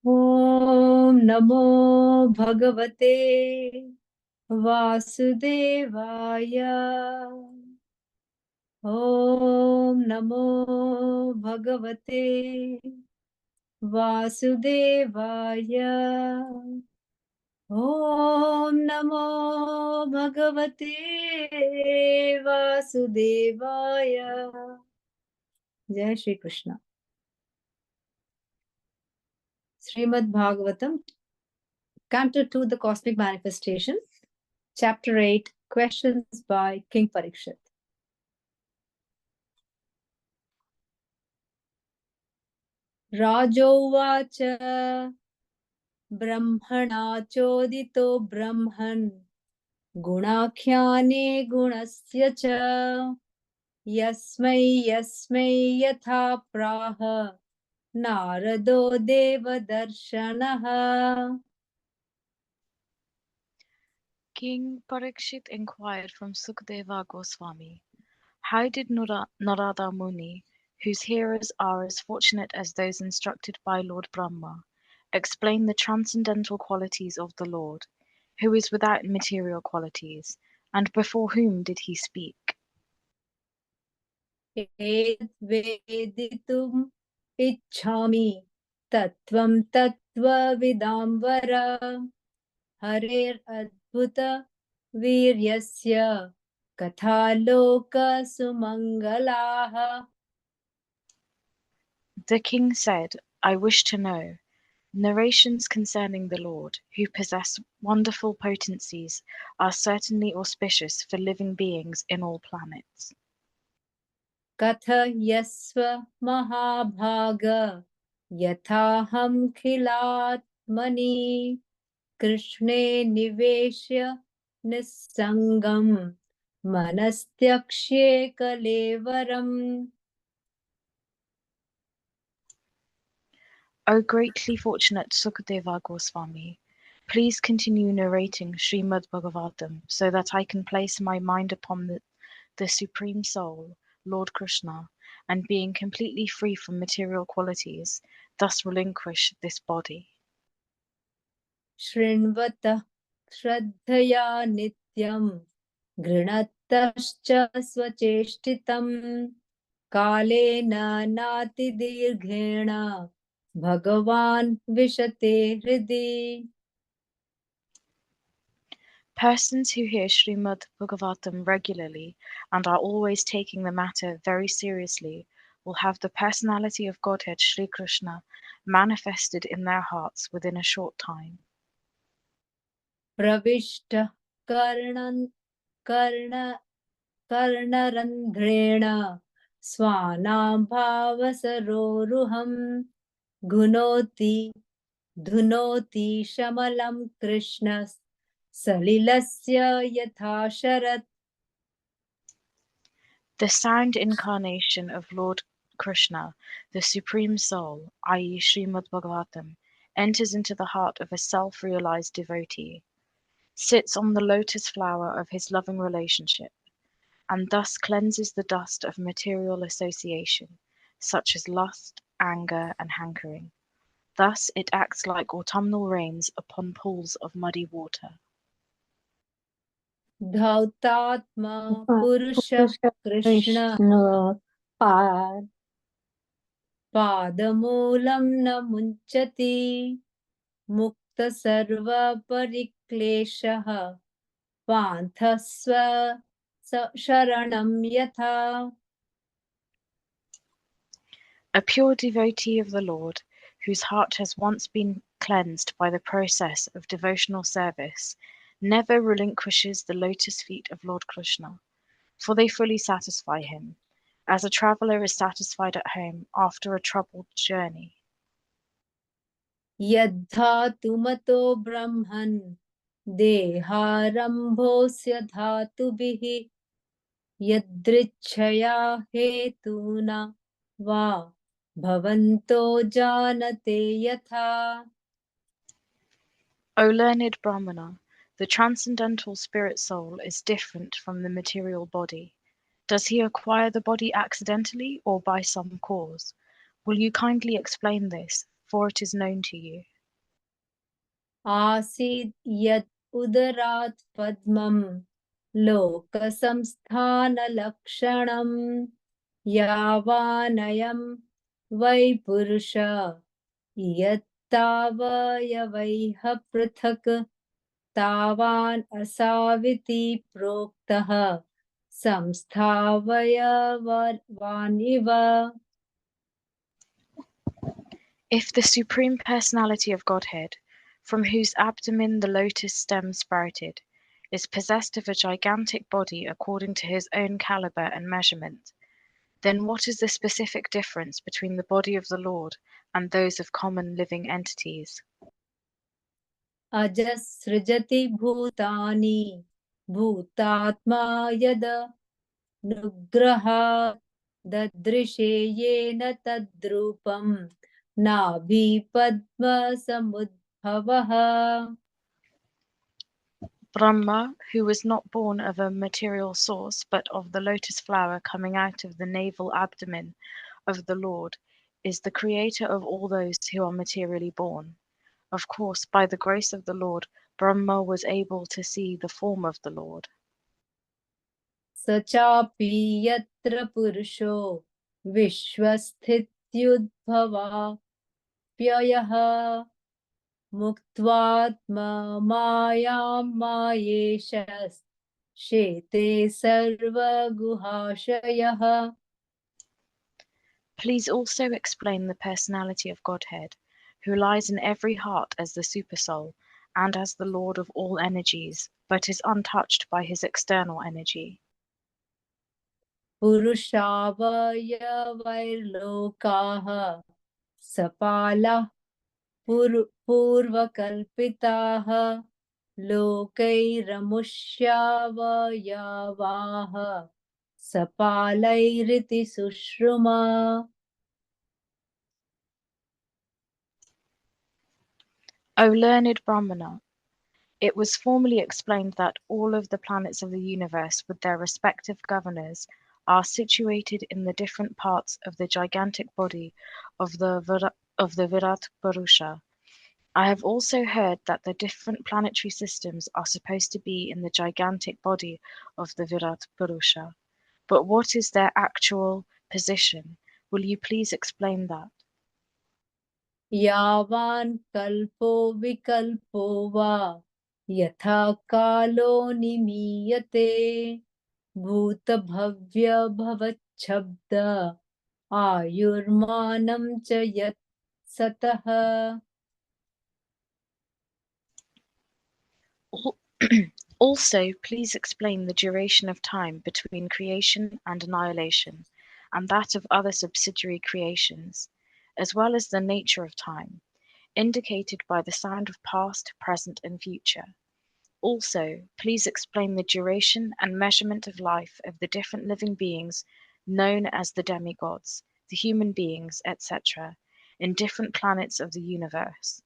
Om Namo Bhagavate Vasudevaya. Om Namo Bhagavate Vasudevaya. Om Namo Bhagavate Vasudevaya. Jai Shri Krishna. Srimad Bhagavatam, Canto 2, The Cosmic Manifestation, Chapter 8, Questions by King Parikshit. Rajovacha Brahmana Chodito Brahman Gunakhyane Gunasya Cha Yasmai Yatha Praha Narado Deva Darshanaha. King Parikshit inquired from Sukadeva Goswami, how did Narada Muni, whose hearers are as fortunate as those instructed by Lord Brahma, explain the transcendental qualities of the Lord, who is without material qualities, and before whom did he speak? Veditum ichhami tattvam tattva vidambara harer adbhuta viryasya katha loka sumangalaha. The king said, I wish to know. Narrations concerning the Lord, who possess wonderful potencies, are certainly auspicious for living beings in all planets. Katha yasva mahabhaga yathaham khilatmani krishne niveshya nissangam manastyakshe kalevaram. O greatly fortunate Sukadeva Goswami, please continue narrating Srimad Bhagavatam so that I can place my mind upon the Supreme Soul, Lord Krishna, and being completely free from material qualities, thus relinquish this body. Shrinvata Shraddhaya Nityam Grinatascha Swacheshtitam Kalena Nati Dirghena Bhagavan Vishate Hridi. Persons who hear Srimad Bhagavatam regularly and are always taking the matter very seriously will have the personality of Godhead Sri Krishna manifested in their hearts within a short time. Pravishta Karnarandhrena Swanam Bhavasaroruham Gunoti Dhunoti Shamalam Krishna Salilasya Yatha Sharat. The sound incarnation of Lord Krishna, the Supreme Soul, i.e. Srimad Bhagavatam, enters into the heart of a self-realized devotee, sits on the lotus flower of his loving relationship, and thus cleanses the dust of material association, such as lust, anger, and hankering. Thus it acts like autumnal rains upon pools of muddy water. Dhautatma Purusha Krishna Padamulam na munchati Mukta Sarva Parikleshaha Panthasva Sharanam Yatha. A pure devotee of the Lord, whose heart has once been cleansed by the process of devotional service, never relinquishes the lotus feet of Lord Krishna, for they fully satisfy him, as a traveler is satisfied at home after a troubled journey. Yadha tumato brahman deharambhosya dhatubihi yadrichaya hetuna va bhavanto janate yatha. O learned Brahmana, the transcendental spirit soul is different from the material body. Does he acquire the body accidentally or by some cause? Will you kindly explain this, for it is known to you? आसीद् यत् उदरात् पद्मं लोकसंस्थानलक्षणं यावानयं वै पुरुष यत्तावयवैः पृथक् तावान् असाविति प्रोक्तः संस्थावयवानिव. If the Supreme Personality of Godhead, from whose abdomen the lotus stem sprouted, is possessed of a gigantic body according to his own caliber and measurement, then what is the specific difference between the body of the Lord and those of common living entities? अजसृजति भूतानि भूतात्मा यद नुग्रहात् ददृशे येन तद्रूपं नाभिपद्मसमुद्भवः. Brahma, who was not born of a material source, but of the lotus flower coming out of the navel abdomen of the Lord, is the creator of all those who are materially born. Of course, by the grace of the Lord, Brahma was able to see the form of the Lord. स चापि यत्र पुरुषो विश्वस्थित्युद्भवाप्ययः मुक्त्वात्ममायां मायेशश्चेते सर्वगुहाशयः. Please also explain the personality of Godhead, who lies in every heart as the Supersoul and as the Lord of all energies, but is untouched by his external energy. पुरुषावयवैर्लोकाः सपालाः पूर्वकल्पिताः लोकैरमुष्यावयवाः सपालैरिति सुश्रुमा. O learned Brahmana, it was formerly explained that all of the planets of the universe with their respective governors are situated in the different parts of the gigantic body of the Virat Purusha. I have also heard that the different planetary systems are supposed to be in the gigantic body of the Virat Purusha. But what is their actual position? Will you please explain that? यावान् कल्पो विकल्पो वा यथा कालो निमीयते भूतभव्य भवच्छब्द आयुर्मानं च यत् सतः. Also, please explain the duration of time between creation and annihilation, and that of other subsidiary creations, as well as the nature of time, indicated by the sound of past, present, and future. Also, please explain the duration and measurement of life of the different living beings known as the demigods, the human beings, etc., in different planets of the universe.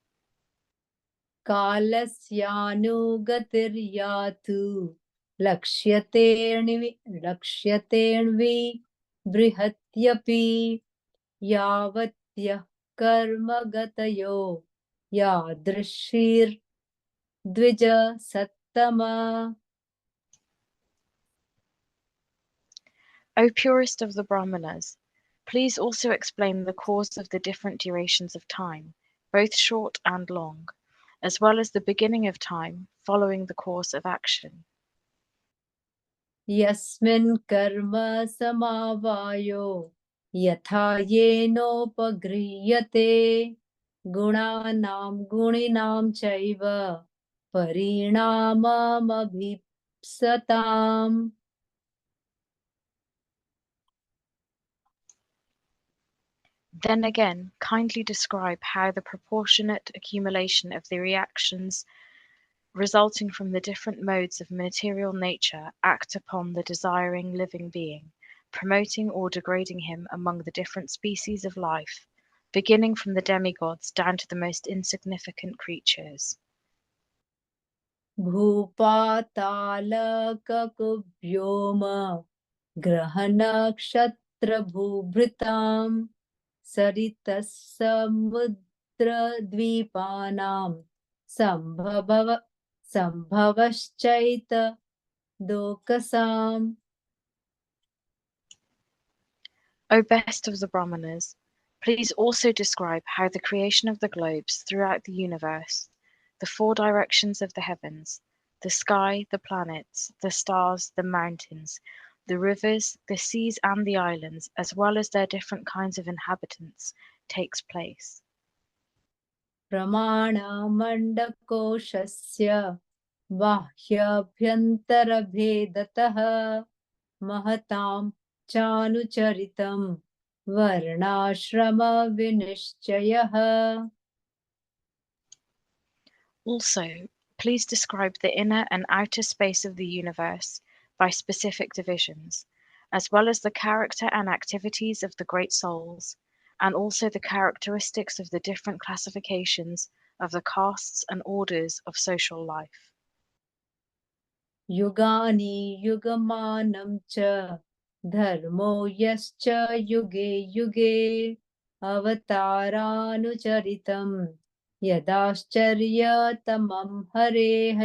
कालस्यानुगतिर्यातु लक्ष्यतेऽण्वि बृहत्यपि यावत्यः कर्मगतयो यादृशीर्द्विज सत्तमा. O purest of the Brahmanas, please also explain the cause of the different durations of time, both short and long, as well as the beginning of time following the course of action. यस्मिन् कर्म समावायो यथा येनोपगृह्यते गुणानां गुणिनां चैव परिणाममभीप्सताम्. Then again, kindly describe how the proportionate accumulation of the reactions resulting from the different modes of material nature act upon the desiring living being, promoting or degrading him among the different species of life, beginning from the demigods down to the most insignificant creatures. भूपातालककुव्योम ग्रहनक्षत्रभूभृतां सरितः समुद्रद्वीपानां सम्भवश्चैत दोकसाम्. O best of the Brahmanas, please also describe how the creation of the globes throughout the universe, the four directions of the heavens, the sky, the planets, the stars, the mountains, the rivers, the seas and the islands, as well as their different kinds of inhabitants, takes place. प्रमाणमण्डकोशस्य बाह्याभ्यन्तरभेदतः महतां चानुचरितं वर्णाश्रमविनिश्चयः. Also, please describe the inner and outer space of the universe by specific divisions, as well as the character and activities of the great souls, and also the characteristics of the different classifications of the castes and orders of social life. युगानि युगमानं च धर्मो यश्च युगे युगे अवतारानुचरितं यदाश्चर्यतमं हरेः.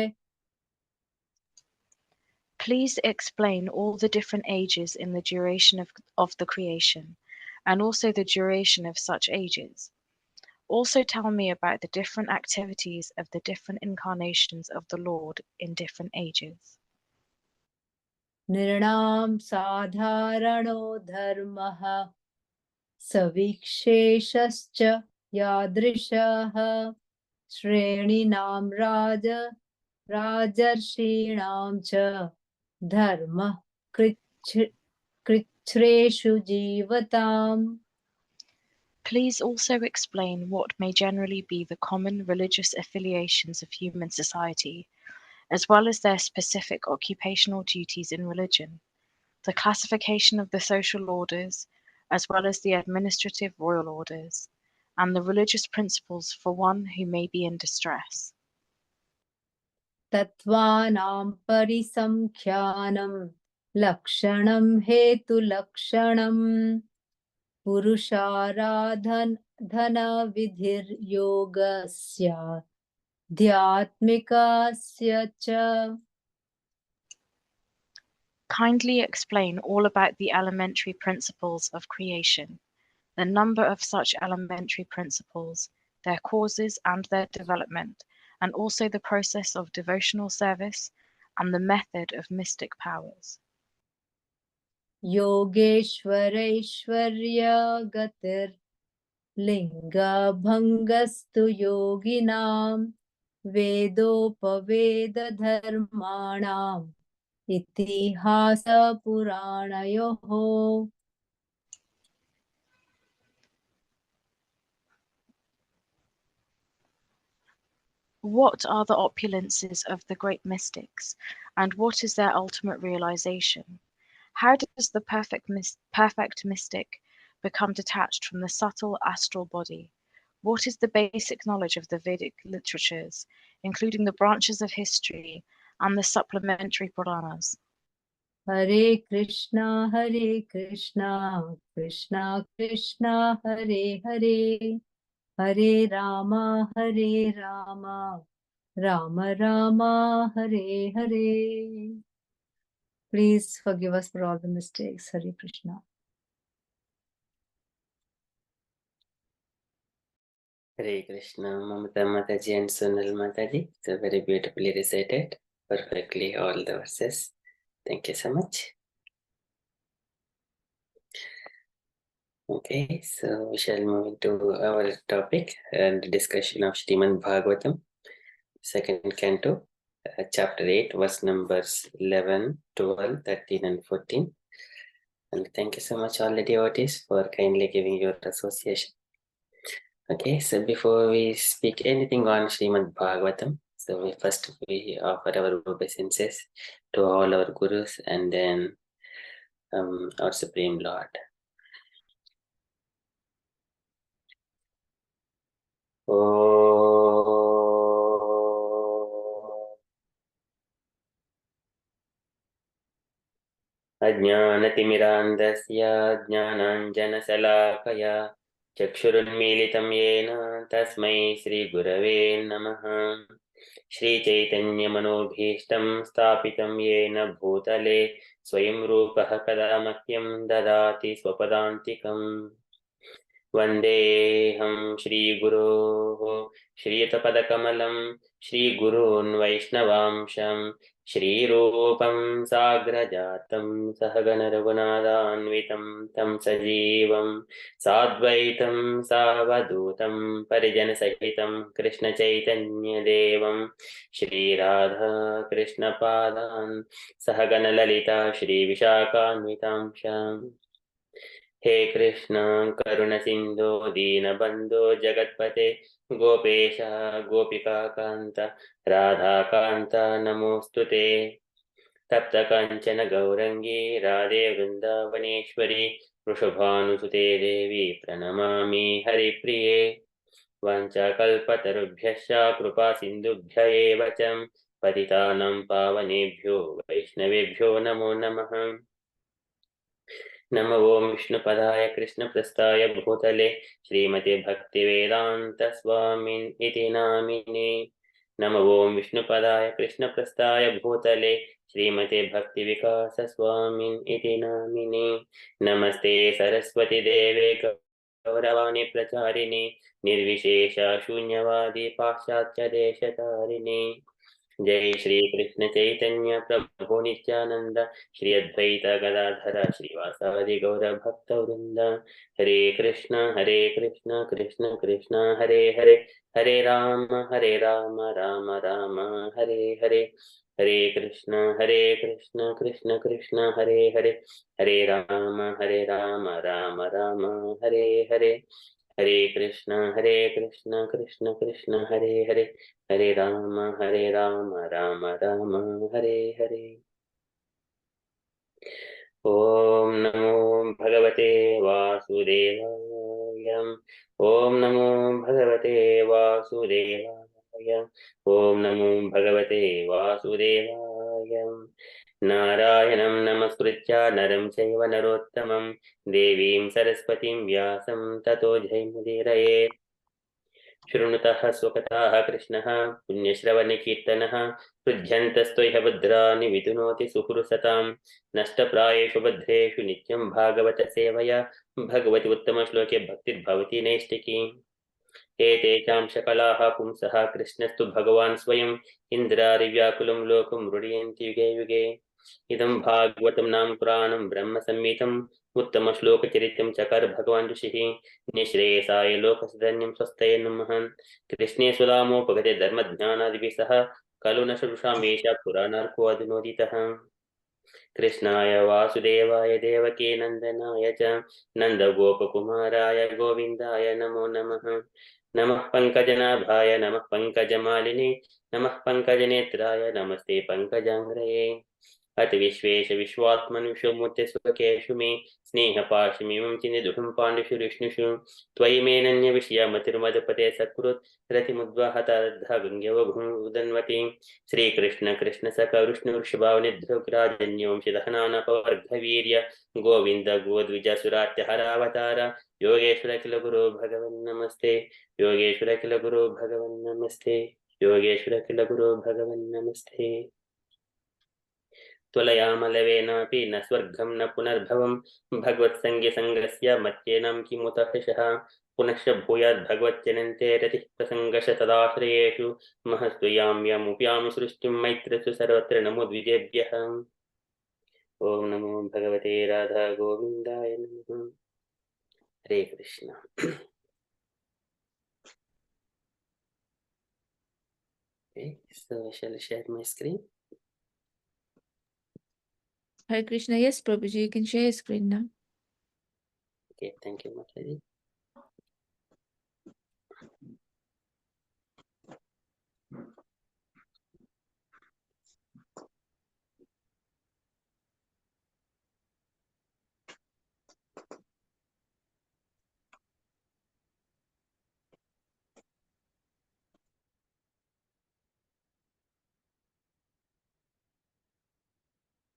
Please explain all the different ages in the duration of the creation, and also the duration of such ages. Also tell me about the different activities of the different incarnations of the Lord in different ages. नृणां साधारणो धर्मः सविशेषश्च यादृशः श्रेणीनां राजर्षीणां च धर्मः कृच्छ्रेषु जीवताम्. Please also explain what may generally be the common religious affiliations of human society, as well as their specific occupational duties in religion, the classification of the social orders, as well as the administrative royal orders, and the religious principles for one who may be in distress. तत्त्वानां परिसंख्यानं लक्षणं हेतुलक्षणं पुरुषाराधनविधिर्योगस्याध्यात्मिकस्य च. Kindly explain all about the elementary principles of creation, the number of such elementary principles, their causes and their development, and also the process of devotional service and the method of mystic powers. योगेश्वरैश्वर्यगतिर्लिङ्गभङ्गस्तु योगिनां वेदोपवेदधर्माणाम् इतिहासपुराणयोः. What are the opulences of the great mystics, and what is their ultimate realization? How does the perfect mystic become detached from the subtle astral body? What is the basic knowledge of the Vedic literatures, including the branches of history and the supplementary Puranas? Hare Krishna, Krishna Krishna, Hare Hare, Hare Rama, Rama Rama, Hare Hare. Please forgive us for all the mistakes. Hare Krishna. Hare Krishna, Mamata Mataji and Sunil Mataji. So very beautifully recited, perfectly all the verses. Thank you so much. Okay, so we shall move into our topic and discussion of Srimad Bhagavatam, second canto, chapter 8, verse numbers 11, 12, 13 and 14. And thank you so much all the devotees for kindly giving your association. Okay, so before we speak anything on Srimad Bhagavatam, so we offer our obeisances to all our gurus and then our Supreme Lord. अज्ञानतिमिरान्धस्य ज्ञानाञ्जनशलाकया चक्षुरुन्मीलितं येन तस्मै श्रीगुरवे नमः। श्रीचैतन्यमनोभीष्टं स्थापितं येन भूतले स्वयं रूपः कदा मह्यं ददाति स्वपदान्तिकम्। वन्देऽहं श्रीगुरोः श्रीयुतपदकमलं श्रीगुरून् वैष्णवांशं श्रीरूपं साग्रजातं सहगणरघुनाथान्वितं तं सजीवं साद्वैतं सावधूतं परिजनसहितं कृष्णचैतन्यदेवं श्रीराधा कृष्णपादान् सहगणललिता श्रीविशाखान्वितांशाम्। हे कृष्ण करुण सिंधु दीनबंधो जगत्पते गोपेश गोपिकान्त राधाकान्त नमोस्तुते। तप्त कांचन गौरंगी राधे वृंदावनेश्वरी वृषभानुसुते देवी प्रणमामि हरिप्रिये। वाञ्छाकल्पतरुभ्यश्च कृपा सिन्धुभ्य एव च पतितानां पावनेभ्यो वैष्णवेभ्यो नमो नमः। नमो ओं विष्णुपदाय कृष्णप्रस्थाय भूतले श्रीमते भक्तिवेदांत स्वामिन् इति नामिने। नमो ओं विष्णुपदाय कृष्णप्रस्थाय भूतले श्रीमते भक्तिविकास स्वामिन् इति नामिने। नमस्ते सरस्वती देवे गौरवाणी प्रचारिणे निर्विशेष शून्यवादी पाश्चात्य देशतारिणे। जय श्री कृष्ण चैतन्य प्रभु नित्यानंद श्री अद्वैत गदाधर श्रीवासादि गौर भक्त वृंद। हरे कृष्ण कृष्ण कृष्ण हरे हरे हरे राम राम राम हरे हरे। हरे कृष्ण कृष्ण कृष्ण हरे हरे हरे राम राम राम हरे हरे। हरे कृष्ण कृष्ण कृष्ण हरे हरे हरे राम राम राम हरे हरे। ओम नमो भगवते वासुदेवाय। ओम नमो भगवते वासुदेवाय। ओम नमो भगवते वासुदेवाय। नारायणं नमस्कृत्य नरं चैव नरोत्तमं देवीं सरस्वतीं व्यासं ततो जयमुदीरये। शृणुतः स्वकथाः कृष्णः पुण्यश्रवणकीर्तनः हृद्यन्तस्त्वह्य भद्राणि विधुनोति सुहृसतां नष्टप्रायेषु भद्रेषु नित्यं भागवत सेवया भगवति उत्तमश्लोके भक्तिर्भवति नैष्टिकी। एतेषां सकलाः पुंसः कृष्णस्तु भगवान् स्वयम् इन्द्रारिव्याकुलं लोकं मृडयन्ति युगे युगे। इदं भागवतं नाम पुराणं ब्रह्मसंहितम् उत्तमश्लोकचरितं चकार भगवान् ऋषिः निःश्रेयसाय लोकसधन्यं स्वस्ते नमः। कृष्णे सुदामोपगते धर्मज्ञानादिभिः सह खलु न शुश्रूषामेष पुराणार्को अधुनोदितः। कृष्णाय वासुदेवाय देवकी नन्दनाय च नन्दगोपकुमाराय गोविन्दाय नमो नमः। नमः पङ्कजनाभाय नमः पङ्कजमालिने नमः पङ्कजनेत्राय नमस्ते पङ्कजाङ्ग्रये। अति विश्वेश विश्वात्मन् विश्वमूर्ते सुखेषु मे स्नेहपाशमिमं चिन्निदुःखं पाण्डुषु विष्णुषु त्वयि मेनन्य विषयमतिर्मदपते सत्कृत् रतिमुद्वाहता गङ्गेवभूदन्वती। श्रीकृष्ण कृष्ण सख विष्णु वृषभावनिध्रुग्राजन्योंशिदहनानपवर्गवीर्य गोविन्द गोद्विजसुरात्यहरावतार योगेश्वर किल गुरो भगवन् नमस्ते। योगेश्वर किल गुरो भगवन् नमस्ते। योगेश्वर किल गुरो भगवन् नमस्ते। त्वलयामलवेनापि न स्वर्गं न पुनर्भवं भगवत्सङ्गसङ्गस्य मत्येनं किमुतः शः पुनश्च भूयात् भगवत्यनन्ते रतिः प्रसङ्गश तदाश्रयेषु महस्तु याम्यमुप्यामि सृष्टिं मैत्रसु सर्वत्र नमो द्विजेभ्यः। ओम नमो भगवते राधा गोविन्दाय नमः। हरे Krishna. Okay, so shall I share my screen? Hare Krishna. Yes, Prabhuji, you can share your screen now. Okay, thank you, Mataji.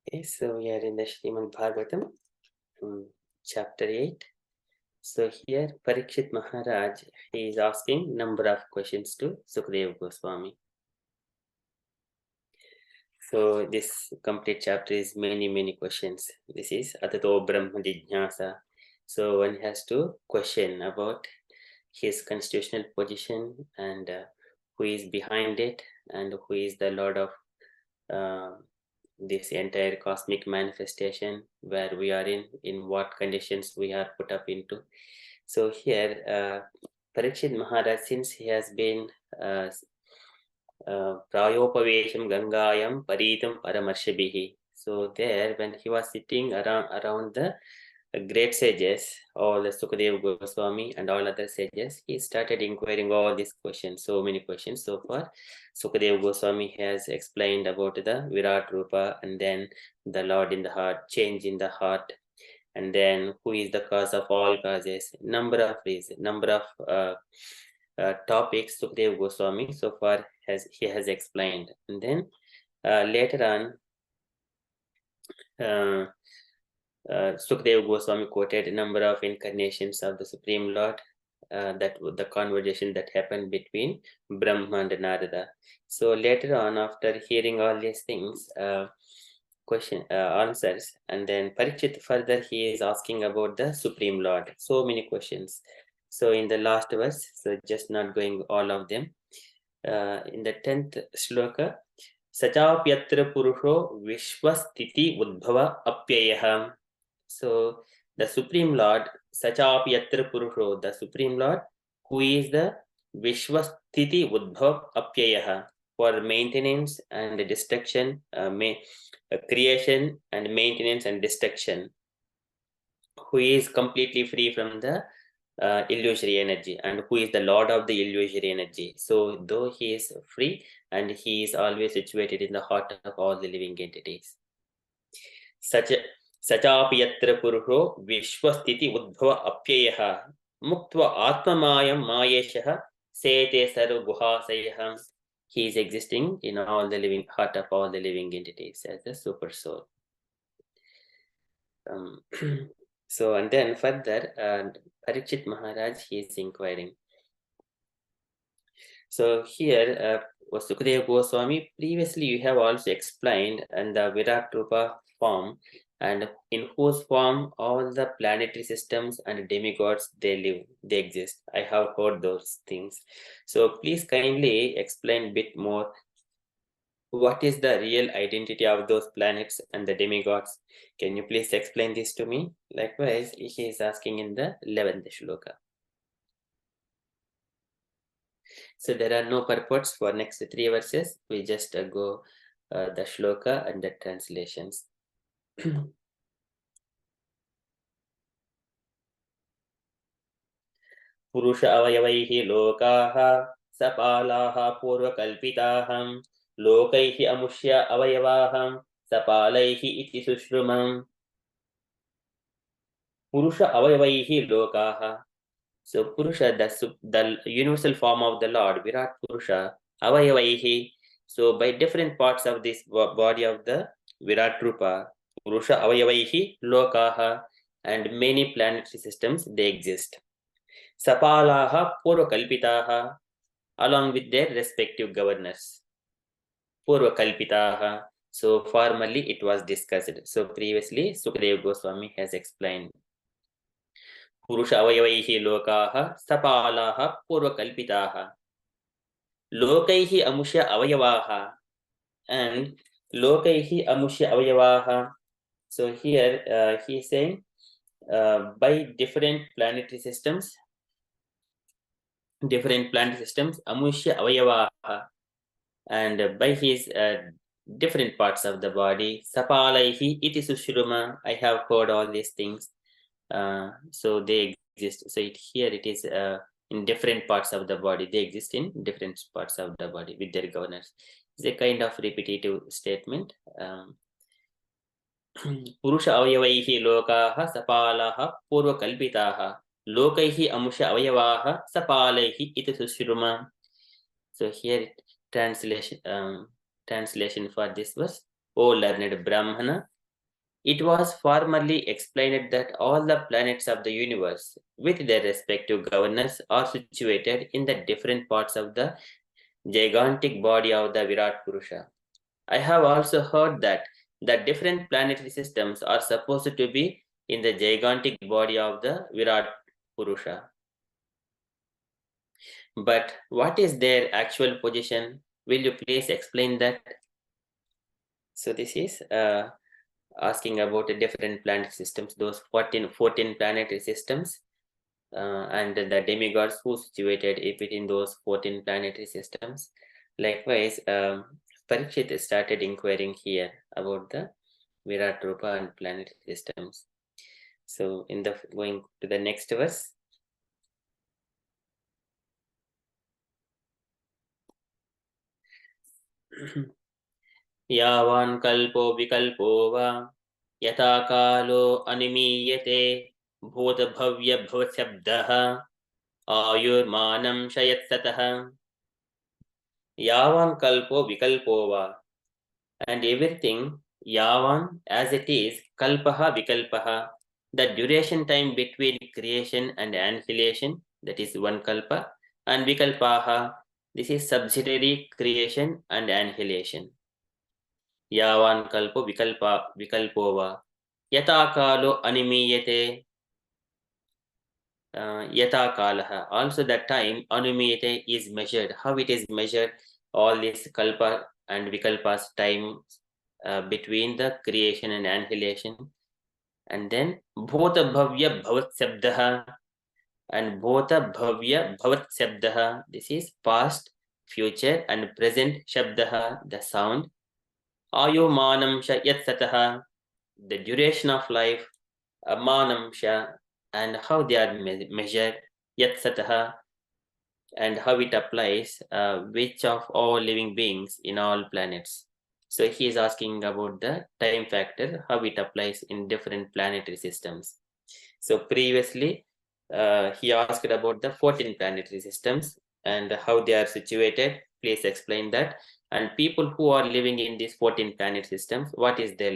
Okay, so we are in the Srimad Bhagavatam, chapter 8. So here Parikshit Maharaj, he is asking number of questions to Sukadeva Goswami. So this complete chapter is many questions. This is Atato Brahma Jijnasa. So one has to question about his constitutional position and who is behind it and who is the Lord of this entire cosmic manifestation, where we are in what conditions we are put up into. So here Parikshit Maharaj, since he has been Prayopavesham Gangayam Paritam Paramarshibhihi. So there, when he was sitting around the great sages, all the Sukadeva Goswami and all other sages, he started inquiring all these questions, so many questions. So far, Sukadeva Goswami has explained about the Virat Rupa, and then the Lord in the heart, change in the heart, and then who is the cause of all causes, number of reasons, number of topics Sukadeva Goswami so far he has explained. And then later on, Sukadeva Goswami quoted a number of incarnations of the Supreme Lord, that the conversation that happened between Brahma and Narada. So later on, after hearing all these things, answers, and then Parikshit further he is asking about the Supreme Lord. So many questions. So in the last verse, so just not going all of them. In the 10th shloka, Sachapyatra Purusho Vishwastiti Udbhava Apyayah. So the Supreme Lord, Sachapyatra Purusho, the Supreme Lord, who is the Vishwastiti Udbhav Apyayah, for maintenance and destruction, creation and maintenance and destruction, who is completely free from the illusory energy, and who is the Lord of the illusory energy. So though he is free, and he is always situated in the heart of all the living entities. Sachapi yatra purusho vishwastiti udbhava apyayaha muktva atmamayam mayeshaha sete saru guhasayaham. He is existing in all the living heart of all the living entities as a super soul. So and then further, Parikshit Maharaj, he is inquiring. So here, Sukadeva Goswami, previously you have also explained in the Virat Rupa form, and in whose form all the planetary systems and demigods they exist. I have heard those things. So please kindly explain a bit more. What is the real identity of those planets and the demigods? Can you please explain this to me? Likewise, he is asking in the 11th shloka. So there are no purports for next 3 verses. We just go the shloka and the translations. Purusha avayavaihi lokaha sapalaha purvakalpitaham lokaihi amushya avayavaham sapalaihi iti sushrumam. Purusha avayavaihi lokaha. So Purusha, the universal form of the Lord, Virat Purusha, avayavaihi. So by different parts of this body of the Virat Rupa, Purusha avayavaihi lokaha, and many planetary systems, they exist. Sapalaha purvakalpitaha, along with their respective governors. Purvakalpitaha. So formally it was discussed. So previously Sukadeva Goswami has explained. Purusha avayavaihi lokaha sapalaha purvakalpitaha. Lokaihi amushya avayavaha, and lokaihi amushya avayavaha. So here he is saying by different planetary systems, amushya avayavaha, and by his different parts of the body, sapalaihi iti sushruma. I have heard all these things. So they exist. So here it is in different parts of the body. They exist in different parts of the body with their governors. It's a kind of repetitive statement. Purusha avayavaihi lokaha sapalaha purvakalpitaha lokaihi amusha avayavaha sapalaihi iti sushruma. So here translation for this verse: O learned Brahmana, it was formerly explained that all the planets of the universe, with their respective governors, are situated in the different parts of the gigantic body of the Virat Purusha. I have also heard that the different planetary systems are supposed to be in the gigantic body of the Virat Purusha. But what is their actual position? Will you please explain that? So this is asking about the different planetary systems, those 14 planetary systems, and the demigods who situated within those 14 planetary systems. Likewise, Parikshit started inquiring here about the Virat Rupa and planetary systems. So in the going to the next verse. Yavan kalpo vikalpo va yata kalo animiyate bhuta bhavya bhavasabdaha ayurmanam shayatsataha. Yavan kalpo vikalpo va, and everything yavan as it is, kalpaha vikalpaha, the duration time between creation and annihilation, that is one kalpa, and vikalpaha, this is subsidiary creation and annihilation. Yavan kalpo vikalpo va yata kalo animiyate yata kalaha, also that time animiyate is measured. How it is measured? All this kalpa and vikalpa's time between the creation and annihilation. And then bhota bhavya bhavat sabdaha, and bhota bhavya bhavat sabdaha, this is past, future and present shabdaha, the sound. Ayumanam sha yat sataha, the duration of life. Manam sha, and how they are measured. Yat sataha, and how it applies, which of all living beings in all planets. So he is asking about the time factor, how it applies in different planetary systems. So previously, he asked about the 14 planetary systems and how they are situated. Please explain that. And people who are living in these 14 planet systems, what is their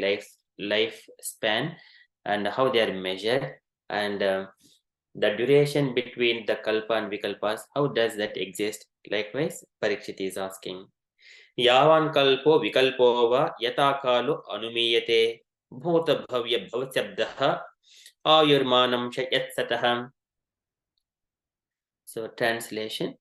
lifespan and how they are measured, and the duration between the kalpa and vikalpas, how does that exist? Likewise, Parikshit is asking. Yavan kalpo vikalpo va yata kalo anumiyate bhuta bhavya bhavasabdaha ayurmanam shayat sataham. So translation.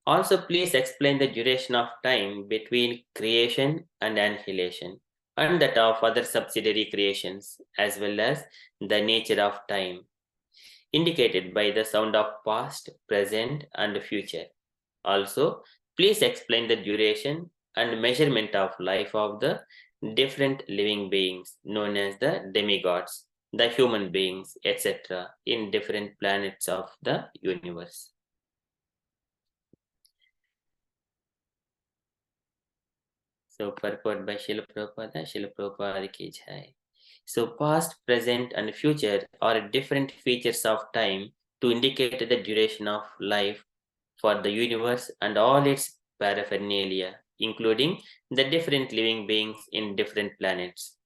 Also, please explain the duration of time between creation and annihilation, and that of other subsidiary creations, as well as the nature of time, indicated by the sound of past, present, and future. Also, please explain the duration and measurement of life of the different living beings known as the demigods, the human beings, etc., in different planets of the universe. So purport by Srila Prabhupada ki jai. So past, present, and future are different features of time to indicate the duration of life for the universe and all its paraphernalia, including the different living beings in different planets.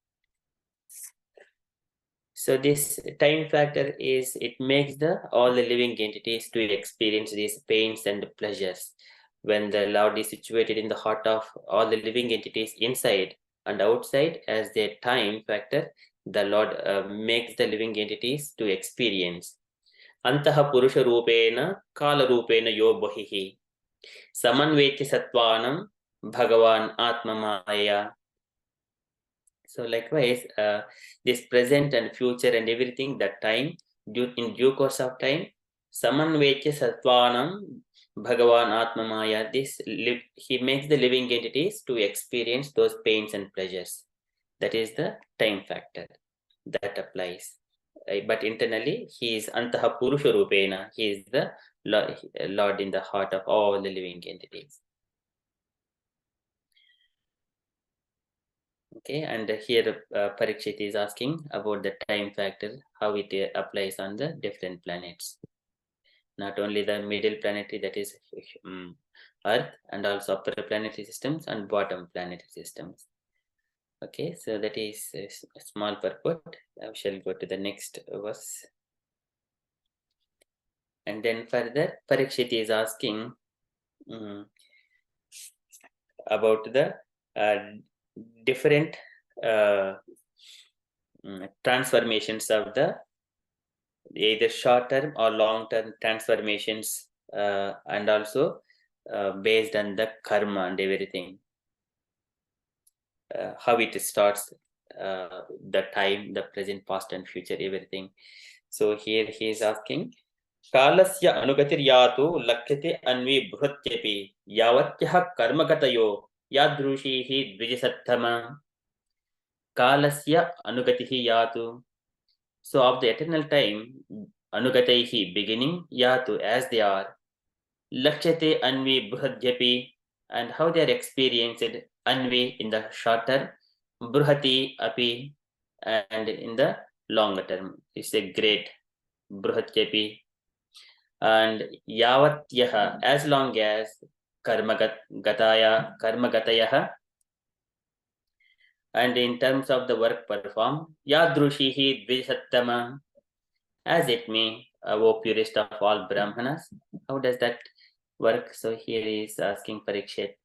So this time factor is, it makes all the living entities to experience these pains and pleasures. When the Lord is situated in the heart of all the living entities inside and outside as their time factor, the Lord makes the living entities to experience. Antaha Purusha Rupena Kala Rupena Yo Bahihi Samanvetya Satvanam Bhagavan Atma Maya. So likewise, this present and future and everything, that time, in due course of time, Samanvetya Satvanam Bhagavan Atma Maya, he makes the living entities to experience those pains and pleasures. That is the time factor that applies. But internally, he is Antaha Purusha Rupena, he is the Lord in the heart of all the living entities. Okay, and here Parikshit is asking about the time factor, how it applies on the different planets. Not only the middle planetary, that is Earth, and also upper planetary systems and bottom planetary systems. Okay, so that is a small purport. I shall go to the next verse. And then further, Parikshit is asking about the different transformations of the either short term or long term transformations, and also based on the karma and everything, how it starts, the time, the present, past, and future, everything. So here he is asking, कालस्य अनुगतिर्यातु लक्ष्यते अन्वी बृहत्यपि यावत्यः कर्मगतयो यादृशीः द्विजसत्तमा कालस्य अनुगतिः यातु. So of the eternal time, anugataihi, beginning, yatu, as they are, lakshate anvi bruhadyapi, and how they are experienced, anvi in the short term, bruhati api, and in the longer term. It's a great bruhadyapi. And yavatyaha, as long as karmagatayaha, and in terms of the work performed, yadrushihi dvisattama, as it may, O purest of all Brahmanas. How does that work? So here he is asking Parikshit,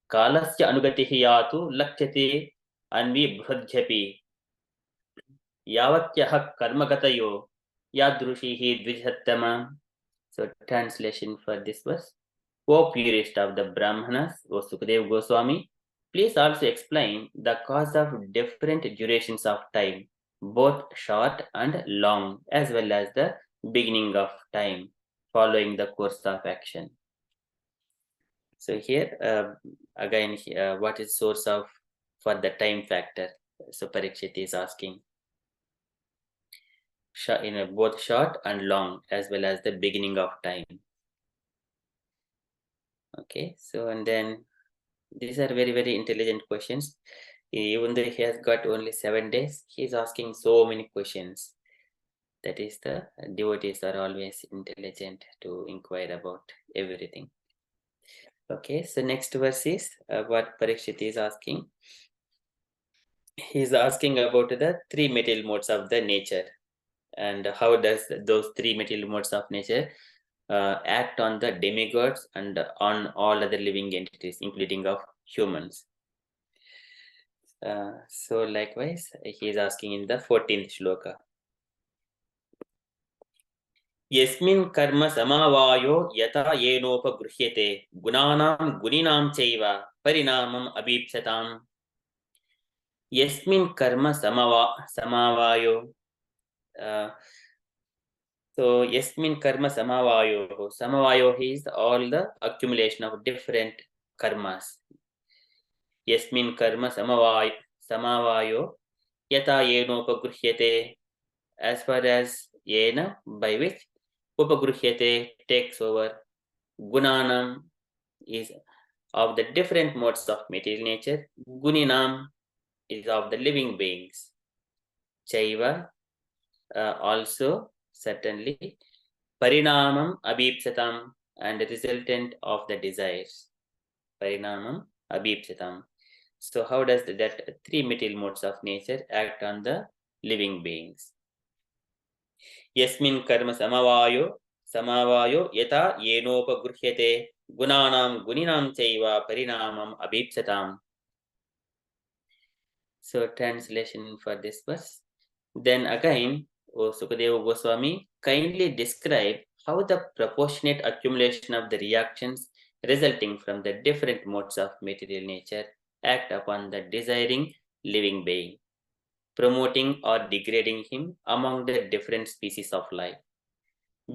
Kalasya anugatihi yatu lakhyate anvi bhradhyapi yavatyaha karmagatayo yadrushihi dvijattama. So translation for this verse, O purest of the Brahmanas, O Sukadev Goswami, please also explain the cause of different durations of time, both short and long, as well as the beginning of time, following the course of action. So here, again, what is source of for the time factor? So Parikshit is asking, in both short and long, as well as the beginning of time. Okay, so and then these are very, very intelligent questions. Even though he has got only 7 days, he is asking so many questions. That is, the devotees are always intelligent to inquire about everything. Okay, so next verse is what Parikshit is asking. He is asking about the 3 material modes of the nature, and how does those 3 material modes of nature act on the demigods and on all other living entities, including of humans. So likewise, he is asking in the 14th shloka. Yasmin karma samavayo yata yenopagruhyate gunanam guninam chaiva parinamam abhipsatam. Yasmin karma samavayo. So yasmin karma samavayo. Samavayo is all the accumulation of different karmas. Yasmin karma samavayo yata yenopagruhyate, as far as yena, by which, upagruhyate, takes over, gunanam is of the different modes of material nature, guninam is of the living beings, chaiva also certainly, parinamam abhipsatam, and the resultant of the desires, parinamam abhipsatam. So how does that 3 material modes of nature act on the living beings? Yasmin karma samavayo yata yenopagruhyate gunanam guninam chaiva parinamam abhipsatam. So translation for this verse. Then again, O Sukadeva Goswami, kindly describe how the proportionate accumulation of the reactions resulting from the different modes of material nature act upon the desiring living being, promoting or degrading him among the different species of life,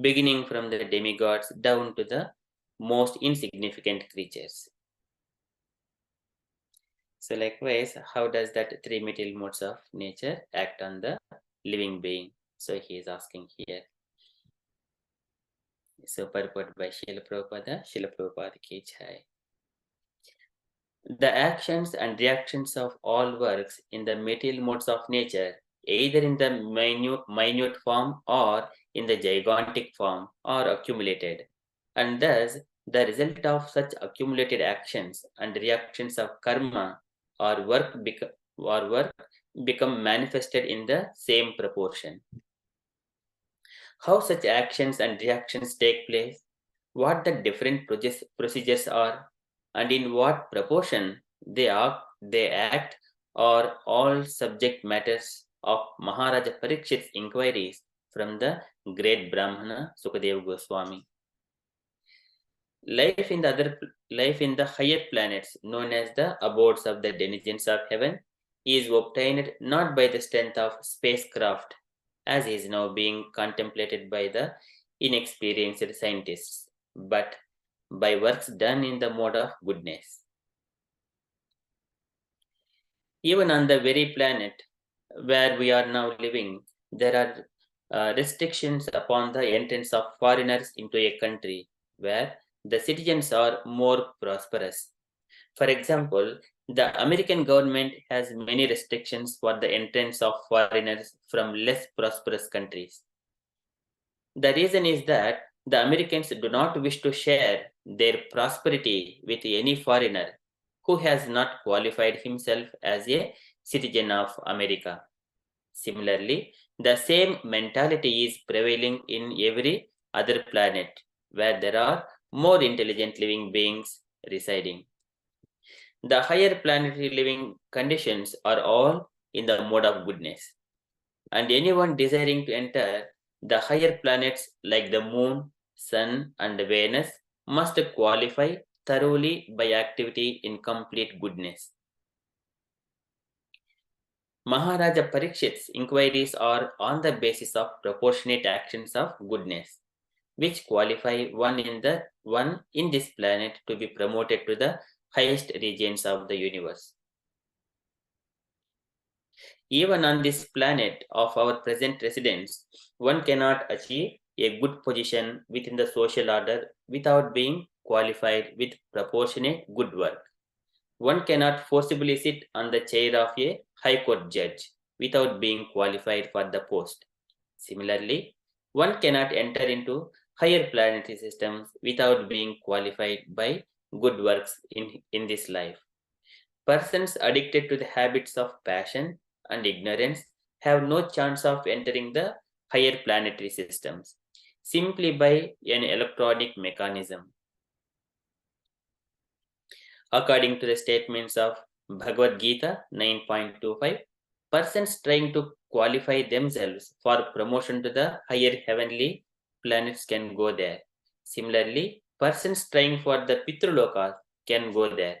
beginning from the demigods down to the most insignificant creatures. So likewise, how does that 3 material modes of nature act on the living being? So he is asking here. So purport by Srila Prabhupada ki jai. The actions and reactions of all works in the material modes of nature, either in the minute form or in the gigantic form, are accumulated, and thus the result of such accumulated actions and reactions of karma or work or work become manifested in the same proportion. How such actions and reactions take place, what the different procedures are, and in what proportion they act are all subject matters of Maharaja Parikshit's inquiries from the great Brahmana Sukadeva Goswami. Life in the higher planets, known as the abodes of the denizens of heaven, is obtained not by the strength of spacecraft, as is now being contemplated by the inexperienced scientists, but by works done in the mode of goodness. Even on the very planet where we are now living, there are restrictions upon the entrance of foreigners into a country where the citizens are more prosperous. For example, the American government has many restrictions for the entrance of foreigners from less prosperous countries. The reason is that the Americans do not wish to share their prosperity with any foreigner who has not qualified himself as a citizen of America. Similarly, the same mentality is prevailing in every other planet where there are more intelligent living beings residing. The higher planetary living conditions are all in the mode of goodness, and anyone desiring to enter the higher planets like the moon, sun, and Venus must qualify thoroughly by activity in complete goodness. Maharaja Parikshit's inquiries are on the basis of proportionate actions of goodness, which qualify one in this planet to be promoted to the highest regions of the universe. Even on this planet of our present residence, one cannot achieve a good position within the social order without being qualified with proportionate good work. One cannot forcibly sit on the chair of a high court judge without being qualified for the post. Similarly, one cannot enter into higher planetary systems without being qualified by good works in this life. Persons addicted to the habits of passion and ignorance have no chance of entering the higher planetary systems simply by an electronic mechanism. According to the statements of Bhagavad Gita 9.25, persons trying to qualify themselves for promotion to the higher heavenly planets can go there. Similarly, persons trying for the Pitrulokas can go there.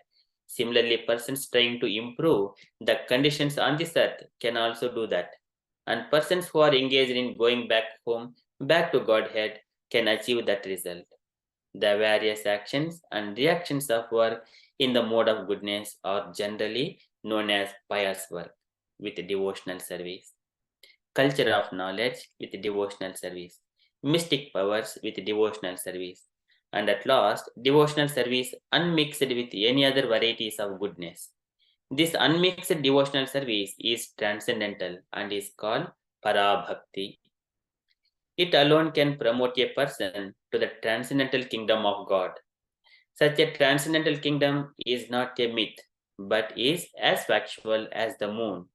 Similarly, persons trying to improve the conditions on this earth can also do that. And persons who are engaged in going back home, back to Godhead, can achieve that result. The various actions and reactions of work in the mode of goodness are generally known as pious work with devotional service, culture of knowledge with devotional service, mystic powers with devotional service, and at last, devotional service unmixed with any other varieties of goodness. This unmixed devotional service is transcendental and is called Parabhakti. It alone can promote a person to the transcendental kingdom of God. Such a transcendental kingdom is not a myth, but is as factual as the moon.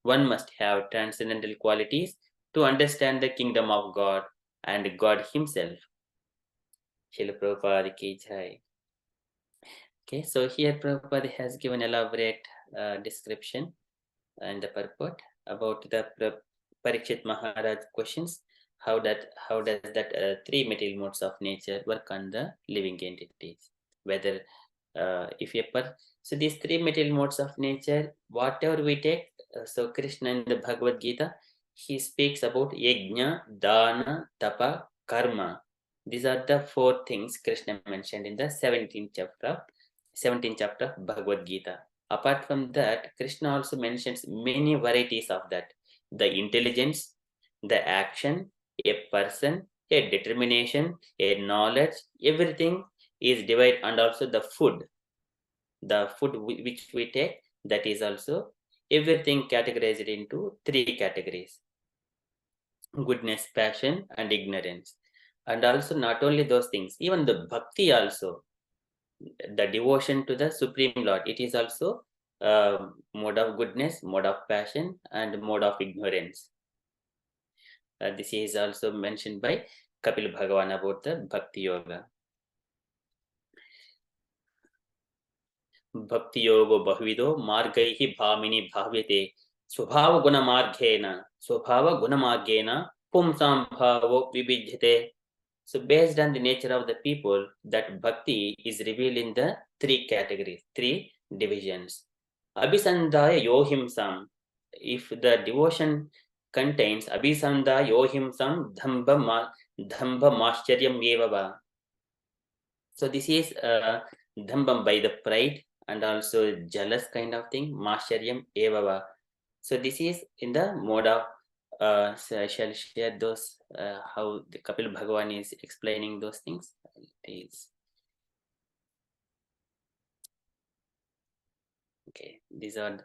One must have transcendental qualities to understand the kingdom of God and God Himself. Srila Prabhupada ki jai. Okay, so here Prabhupada has given elaborate description and the purport about the Parikshit Maharaj questions. How does that three material modes of nature work on the living entities? Whether if a so these three material modes of nature, whatever we take, so Krishna in the Bhagavad Gita, he speaks about yajna, dana, tapa, karma. These are the four things Krishna mentioned in the 17th chapter of Bhagavad Gita. Apart from that, Krishna also mentions many varieties of that. The intelligence, the action, a person, a determination, a knowledge, everything is divided, and also the food which we take, that is also everything categorized into three categories: goodness, passion, and ignorance. And also not only those things, even the bhakti also, the devotion to the Supreme Lord, it is also mode of goodness, mode of passion, and mode of ignorance. This is also mentioned by Kapil Bhagavan about the Bhakti Yoga. Bhakti Yoga Bahvido Margaihi Bhamini Bhavyate Swabhava Gunamargena Pumsam Bhavo Vibhijyate. So based on the nature of the people, that bhakti is revealed in the three categories, three divisions. Abhisandaya yohimsam. If the devotion contains abhisandaya yohimsam dhamba mascharyam evava. So this is dhambam, by the pride, and also jealous kind of thing, mascharyam evava. So this is in the mode of so I shall share those how the Kapil Bhagavan is explaining those things. Okay, these are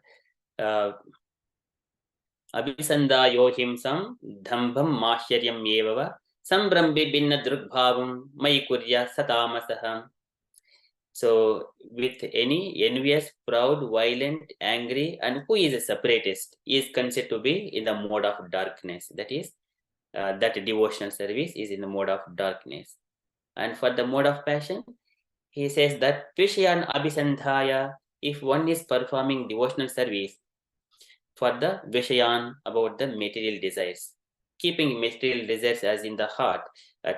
Abhisanda yohimsam dhambam mascharyam evava sambrambi binna drugbhavam mai kurya satamasaham. So with any envious, proud, violent, angry, and who is a separatist is considered to be in the mode of darkness. That is, that devotional service is in the mode of darkness. And for the mode of passion, he says that Vishayan Abhisandhaya, if one is performing devotional service for the Vishayan, about the material desires, keeping material desires as in the heart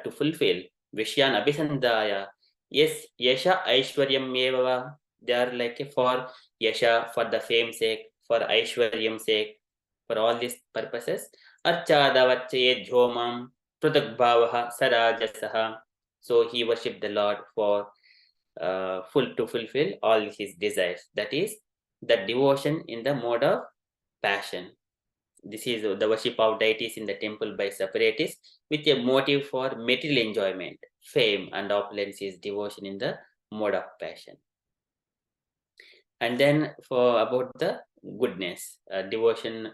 to fulfill Vishayan Abhisandhaya. Yes, Yasha Aishwaryam Evava, they are like for Yasha, for the fame sake, for Aishwaryam sake, for all these purposes. Archadavachye Jhomam Prutakbhavaha Sarajasaha. So he worshipped the Lord for to fulfill all his desires. That is the devotion in the mode of passion. This is the worship of deities in the temple by separatists with a motive for material enjoyment, fame, and opulence is devotion in the mode of passion. And then for about the goodness, devotional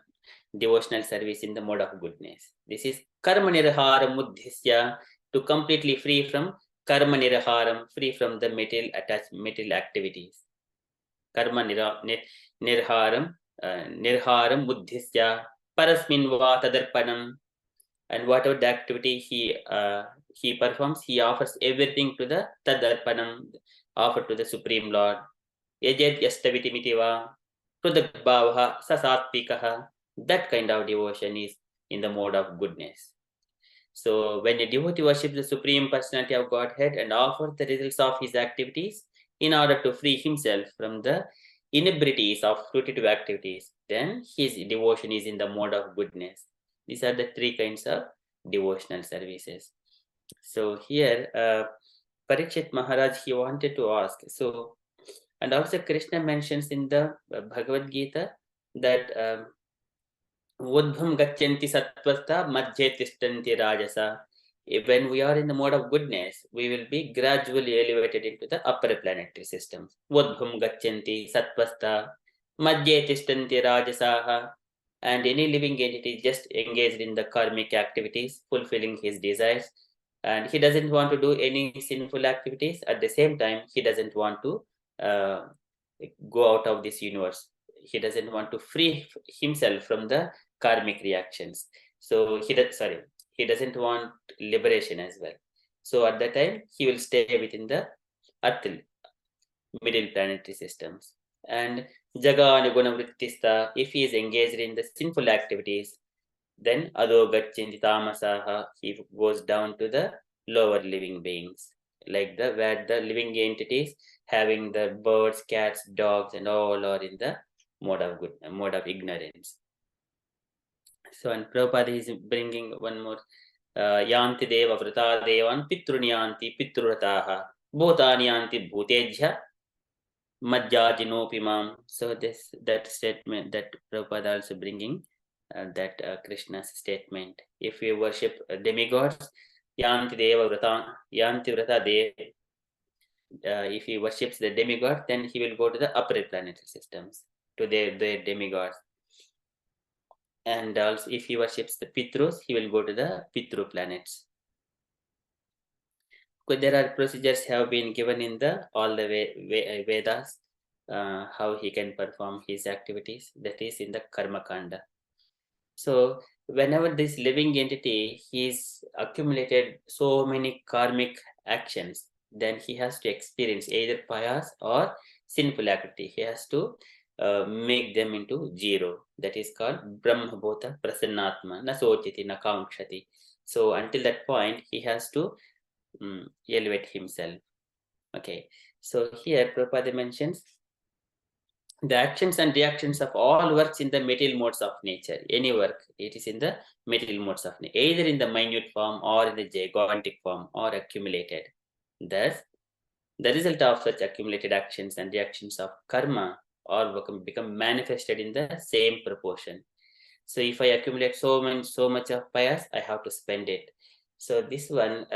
service in the mode of goodness. This is karma nirharam muddhisya, to completely free from karma nirharam, free from the material activities. Karma nirharam muddhisya parasmin va tadarpanam. And whatever the activity he performs, he offers everything to the tadarpanam, offered to the Supreme Lord. Yajed yastaviti va prudagbhavaha sasatpikaha. That kind of devotion is in the mode of goodness. So when a devotee worships the Supreme Personality of Godhead and offers the results of his activities in order to free himself from the inebrities of fruitive activities, then his devotion is in the mode of goodness. These are the three kinds of devotional services. So here, Parikshit Maharaj, he wanted to ask. So, and also Krishna mentions in the Bhagavad Gita that Udbham gachanti sattvasta madhye tishtanti rajasa. When we are in the mode of goodness, we will be gradually elevated into the upper planetary systems. Udbham gachanti sattvasta madhye tishtanti rajasaha. And any living entity just engaged in the karmic activities, fulfilling his desires, and he doesn't want to do any sinful activities. At the same time, he doesn't want to go out of this universe. He doesn't want to free himself from the karmic reactions. So he doesn't want liberation as well. So at that time, he will stay within the earth, middle planetary systems. And Jaga Anuguna Vrittista, if he is engaged in the sinful activities, then Ado Gachinti Tamasaha, he goes down to the lower living beings, like where the living entities having the birds, cats, dogs, and all are in the mode of ignorance. So, and Prabhupada is bringing one more. Yanti deva vrata devan pitrunyanti pitrurataha bhutani yanti bhutejha Madhyajinopimam. So that statement that Prabhupada also bringing that Krishna's statement. If we worship demigods, yanti vrata dev. If he worships the demigod, then he will go to the upper planetary systems, to their demigods. And also if he worships the Pitrus, he will go to the Pitru planets. There are procedures have been given in all the Vedas. how he can perform his activities. That is in the Karma Kanda. So whenever this living entity, he's accumulated so many karmic actions, then he has to experience either pious or sinful activity. He has to make them into zero. That is called Brahmabhota Prasannatma, na sochiti, na kankshati. So until that point, he has to elevate himself. Okay, so here Prabhupada mentions the actions and reactions of all works in the material modes of nature. Any work, it is in the material modes of nature, either in the minute form or in the gigantic form or accumulated. Thus, the result of such accumulated actions and reactions of karma or become manifested in the same proportion. So if I accumulate so much of pious, I have to spend it. So this one,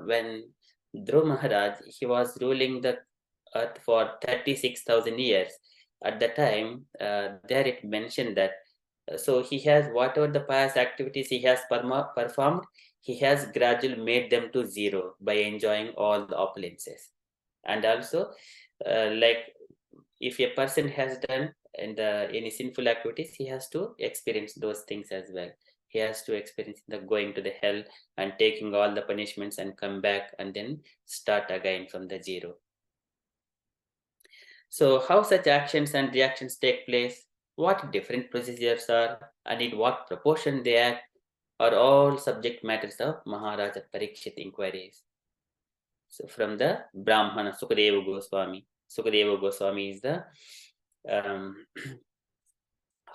when Dhruv Maharaj, he was ruling the earth for 36,000 years. At the time, there it mentioned that, so he has whatever the pious activities he has performed, he has gradually made them to zero by enjoying all the opulences. And also, like if a person has done any sinful activities, he has to experience those things as well. He has to experience the going to the hell and taking all the punishments and come back and then start again from the zero. So how such actions and reactions take place, what different procedures are, and in what proportion they act, are all subject matters of Maharaja Parikshit inquiries. So from the Brahmana Sukadeva Goswami. Sukadeva Goswami is the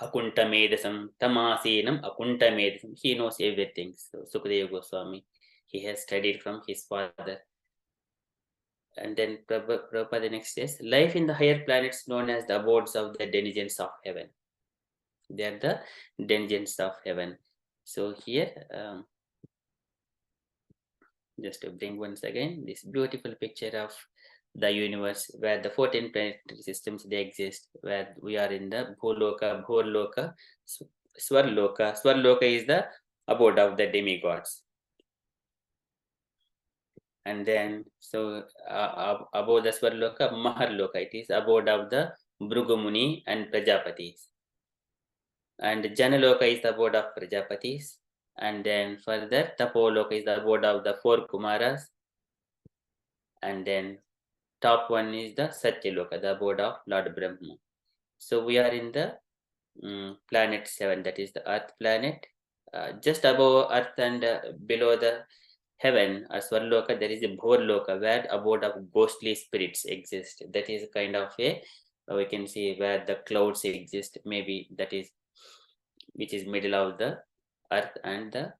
Akuntamedasam, Tamasinam, Akuntamedasam. He knows everything. So Sukadeva Goswami, he has studied from his father. And then Prabhupada next says, life in the higher planets known as the abodes of the denizens of heaven. They are the denizens of heaven. So here, just to bring once again this beautiful picture of the universe where the 14 planetary systems they exist, where we are in the Bhuloka, Bhurloka, Swarloka. Swarloka is the abode of the demigods. And then, so above the Swarloka, Maharloka, it is abode of the Bhrugumuni and Prajapatis. And Janaloka is the abode of Prajapatis. And then further, Tapoloka is the abode of the 4 Kumaras. And then top one is the Satyaloka, the abode of Lord Brahma. So we are in the planet 7, that is the Earth planet. Just above Earth and below the heaven, or Swarloka, there is a Bhurloka, where abode of ghostly spirits exist. That is kind of a, we can see where the clouds exist, maybe that is, which is middle of the Earth and the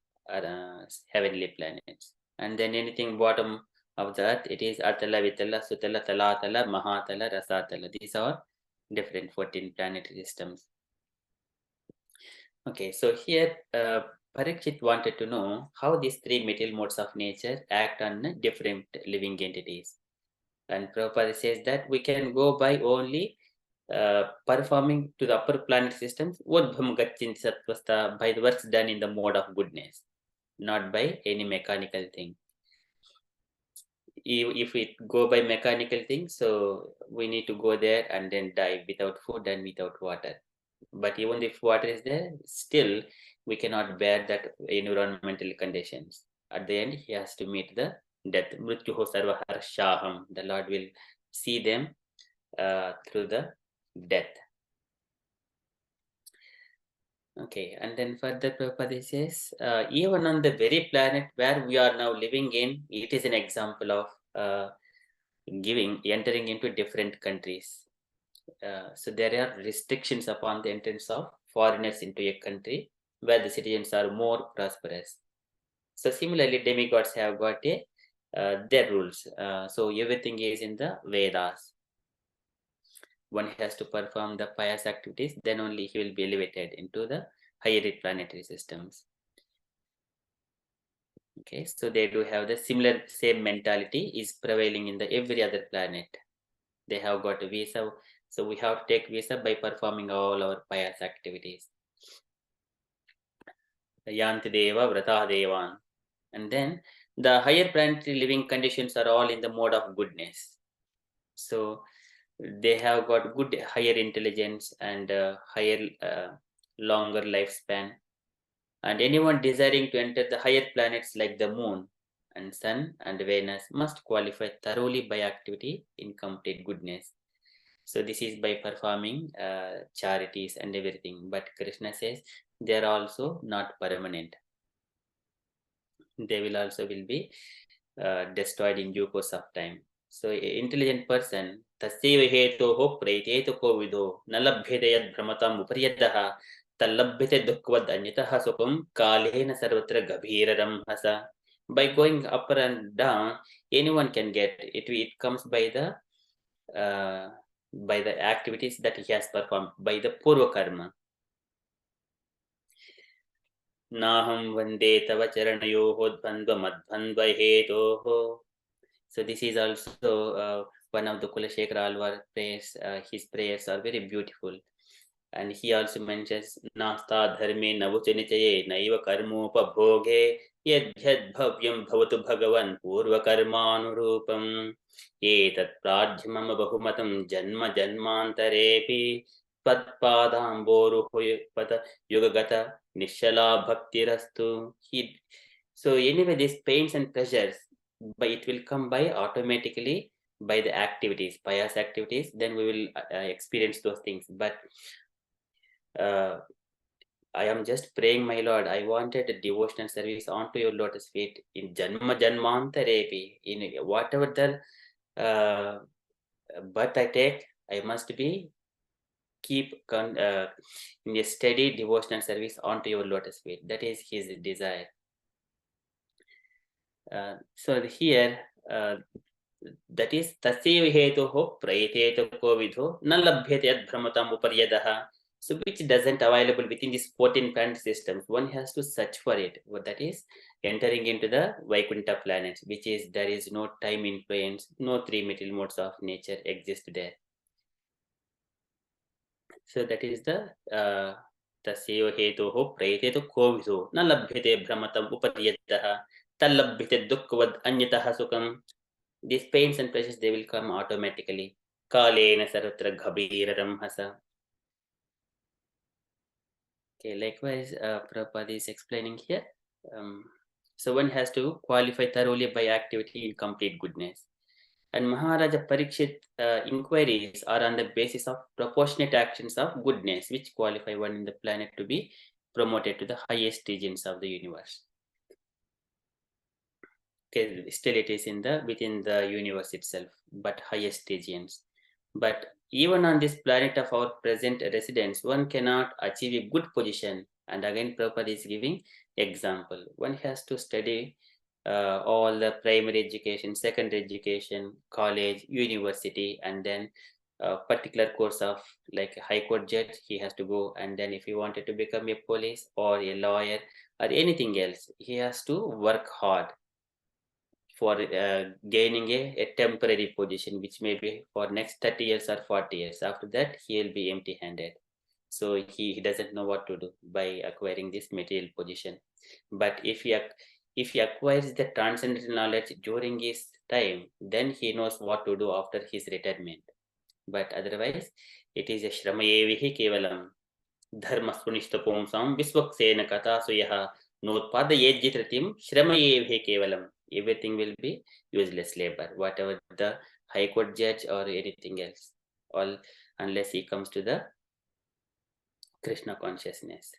heavenly planets. And then anything bottom of the Earth, it is Atala, Vitala, Sutala, Talatala, Mahatala, Rasatala. These are different 14 planetary systems. Okay, so here Parikshit wanted to know how these 3 material modes of nature act on different living entities. And Prabhupada says that we can go by only performing to the upper planet systems Udbham Gachin Satvasta, by the works done in the mode of goodness, not by any mechanical thing. If we go by mechanical things, so we need to go there and then die without food and without water. But even if water is there, still we cannot bear that environmental conditions. At the end, he has to meet the death. Mrityuho sarva harshaham. The Lord will see them through the death. Okay, and then further Prabhupada says, even on the very planet where we are now living in, it is an example of entering into different countries. So there are restrictions upon the entrance of foreigners into a country where the citizens are more prosperous. So similarly, demigods have got their rules. So everything is in the Vedas. One has to perform the pious activities, then only he will be elevated into the higher planetary systems. Okay, so they do have the same mentality is prevailing in the every other planet. They have got a visa, so we have to take visa by performing all our pious activities. Yanti Deva, Vrata Devan. And then the higher planetary living conditions are all in the mode of goodness. So they have got good higher intelligence and higher longer lifespan. And anyone desiring to enter the higher planets like the moon and sun and Venus must qualify thoroughly by activity in complete goodness. So this is by performing charities and everything. But Krishna says they are also not permanent. They will also be destroyed in due course of time. So intelligent person tasya hetoho preteto kovido nalabhyate yad brahmatam uparyadaha talabhyate dukkvad anyataha sukham kalena sarvatra gabhiraram hasa. By going up and down, anyone can get it. It comes by the activities that he has performed, by the purva karma. Naham vande tava charanayoho dvandva madvandva hetoho. So this is also one of the Kulashekara Alvar prayers. His prayers are very beautiful. And he also mentions Nasta dharme navuchanichaye naiva karmopa bhoge yadhyad bhavyam bhavatu bhagavan purva karmanurupam etat pradhyamam bahumatam janma janmantarepi patpadamboru pada yugagata nishala bhaktirastu. So anyway, these pains and pleasures, but it will come by automatically by the activities, pious activities, then we will experience those things. But I am just praying, my Lord, I wanted a devotional service onto your lotus feet in Janma Janmantarepi. In whatever the birth I take, I must be keep in a steady devotional service onto your lotus feet. That is his desire. So here, that is tasya hetoho prayeteto kovidho nalabhyate yad brahmatam uparyadaha. So which doesn't available within these 14 planet systems. One has to search for it. What that is entering into the Vaikuntha planets, which is there is no time influence, no three material modes of nature exist there. So that is the tasya hetoho prayeteto kovidho nalabhyate brahmatam uparyadaha talabhyate dukkvad anyataha sukham. These pains and pleasures, they will come automatically. Kalena sarvatra ghabiraram hasa. Okay, likewise, Prabhupada is explaining here. So one has to qualify thoroughly by activity in complete goodness. And Maharaja Parikshit inquiries are on the basis of proportionate actions of goodness, which qualify one in the planet to be promoted to the highest regions of the universe. Okay, still it is within the universe itself, but highest regions. But even on this planet of our present residence, one cannot achieve a good position. And again, Prabhupada is giving example. One has to study all the primary education, secondary education, college, university, and then a particular course of like a high court judge, he has to go. And then if he wanted to become a police or a lawyer or anything else, he has to work hard for gaining a temporary position, which may be for next 30 years or 40 years. After that, he will be empty-handed. So he doesn't know what to do by acquiring this material position. But if he acquires the transcendental knowledge during his time, then he knows what to do after his retirement. But otherwise, it is a shramayevihi kevalam dharma sunishta pumsam visvaksena kata suyaha notpada yejjitratim shramayevihi kevalam. Everything will be useless labor, whatever the high court judge or anything else, all unless he comes to the Krishna consciousness.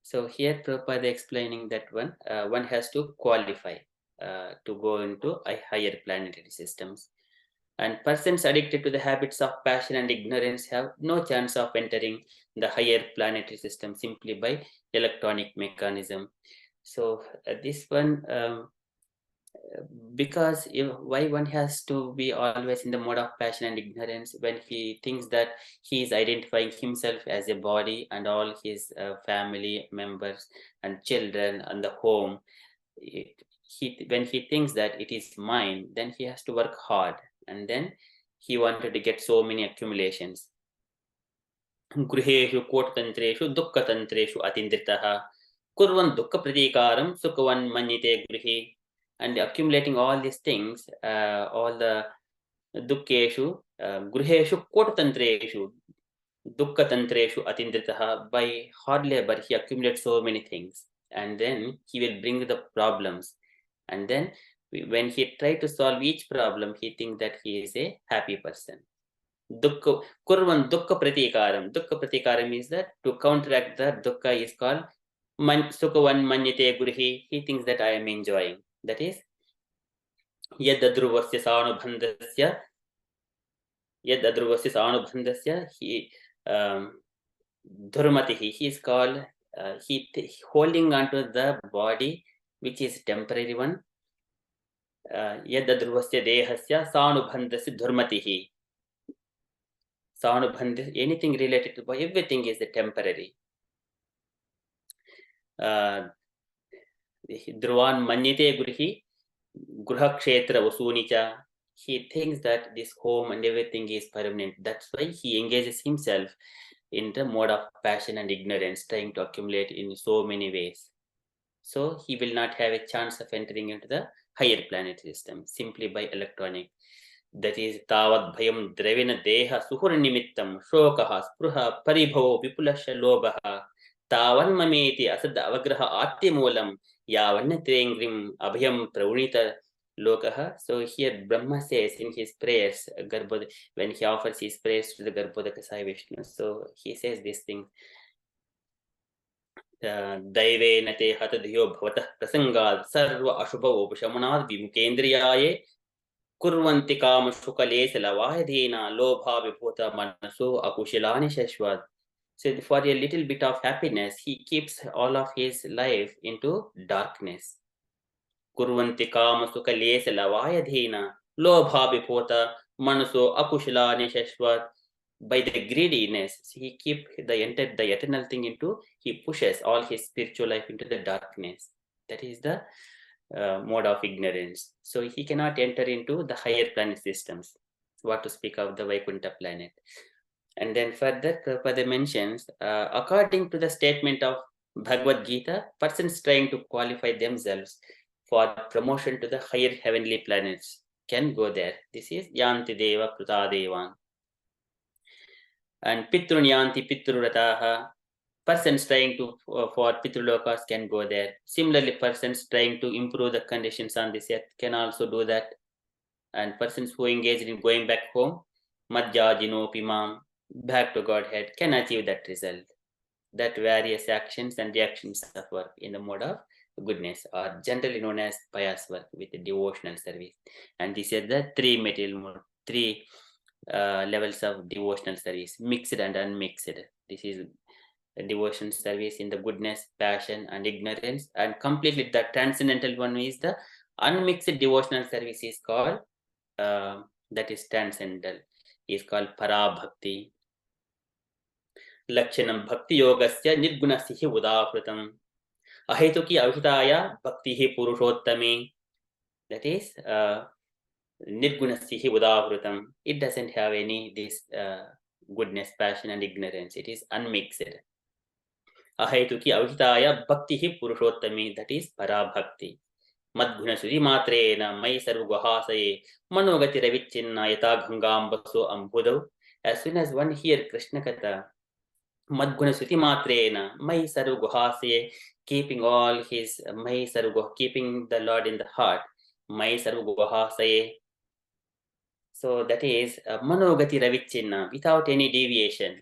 So here Prabhupada explaining that one has to qualify to go into a higher planetary systems. And persons addicted to the habits of passion and ignorance have no chance of entering the higher planetary system simply by electronic mechanism. So this one, because why one has to be always in the mode of passion and ignorance when he thinks that he is identifying himself as a body and all his family members and children and the home. When he thinks that it is mine, then he has to work hard, and then he wanted to get so many accumulations. Gruheshu kotantreshu dukkatantreshu atindritaha kurvan dukka pratikaram sukhavan manyite gruhi. And accumulating all these things, all the dukkeshu Gruheshu Kotantreshu, Dukkatantreshu Atindritaha, by hard labor he accumulates so many things, and then he will bring the problems. And then when he tries to solve each problem, he thinks that he is a happy person. Dukkha Kurvan Dukkha Pratikaram. Dukkha Pratikaram means that to counteract the Dukkha is called Sukhavan Manyate Gurhi. He thinks that I am enjoying. That is Yadadruvasya Sanubhandasya. Yadadruvasya Sanubhandasya. He Dhurmatihi. He is called holding onto the body which is temporary one. Yadadruvasya Dehasya Sanubhandasya Dhurmatihi. Anything related to body, everything is temporary. Dhruvan Manyate Gurhi Gruhakshetra Vasunicha. He thinks that this home and everything is permanent. That's why he engages himself in the mode of passion and ignorance, trying to accumulate in so many ways. So he will not have a chance of entering into the higher planet system simply by electronic. That is Tavad Bhayam Dravina Deha Suhur Nimittam Shokaha Spruha Paribho Vipulasha Lobaha Tavan Mameti Asad Avagraha Ati Moolam Yavanatengrim Abhyam Pravunita Lokaha. So here Brahma says in his prayers, when he offers his prayers to the Garbhodaka Sai Vishnu, so he says this thing. Daive Nate Hatadhyo Bhavata Prasangal Sarva Ashubha Upashamanad Vimukendriyaye Kurvanti Kama Shukale Salavahadina Lobha Vipota Manaso Akushilani Shashwat. So for a little bit of happiness, he keeps all of his life into darkness. Kurvanti Kama Shukale Salavahadina Lobha Vipota Manaso Akushilani Shashwat. By the greediness, he keeps the eternal thing into, he pushes all his spiritual life into the darkness. That is the mode of ignorance. So he cannot enter into the higher planet systems. What to speak of the Vaikuntha planet. And then further mentions, according to the statement of Bhagavad Gita, persons trying to qualify themselves for promotion to the higher heavenly planets can go there. This is Yanti Deva Pruta Devan. And Pitrunyanti Pitrurataha, persons trying to for Pitrulokas can go there. Similarly, persons trying to improve the conditions on this earth can also do that. And persons who engage in going back home, Madhyajino Pimam, back to Godhead, can achieve that result. That various actions and reactions of work in the mode of goodness are generally known as pious work with the devotional service. And these are the three levels of devotional service, mixed and unmixed. This is a devotional service in the goodness, passion, and ignorance. And completely the transcendental one is the unmixed devotional service is called, that is transcendental, is called Parabhakti. Lakshanam Bhakti Yogasya Nirgunasya Udaprutam Ahetuki Avhitaya Bhakti Purushottami. That is Nirgunasya Udaprutam. It doesn't have any this goodness, passion, and ignorance. It is unmixed. Ahetuki Avhitaya Bhakti Purushottami. That is Parabhakti. Madguna Suri Matrena Mai Sarvaghasaye Manogati Ravichinna Yata Gangambaso Ambhudav. As soon as one hears Krishna Katha, Madguna Suti Matrena, Mai Sarvaghasaye, keeping all his Mai Sarvagha, keeping the Lord in the heart, Mai Sarvaghasaye. So that is Manogati Ravichinna, without any deviation.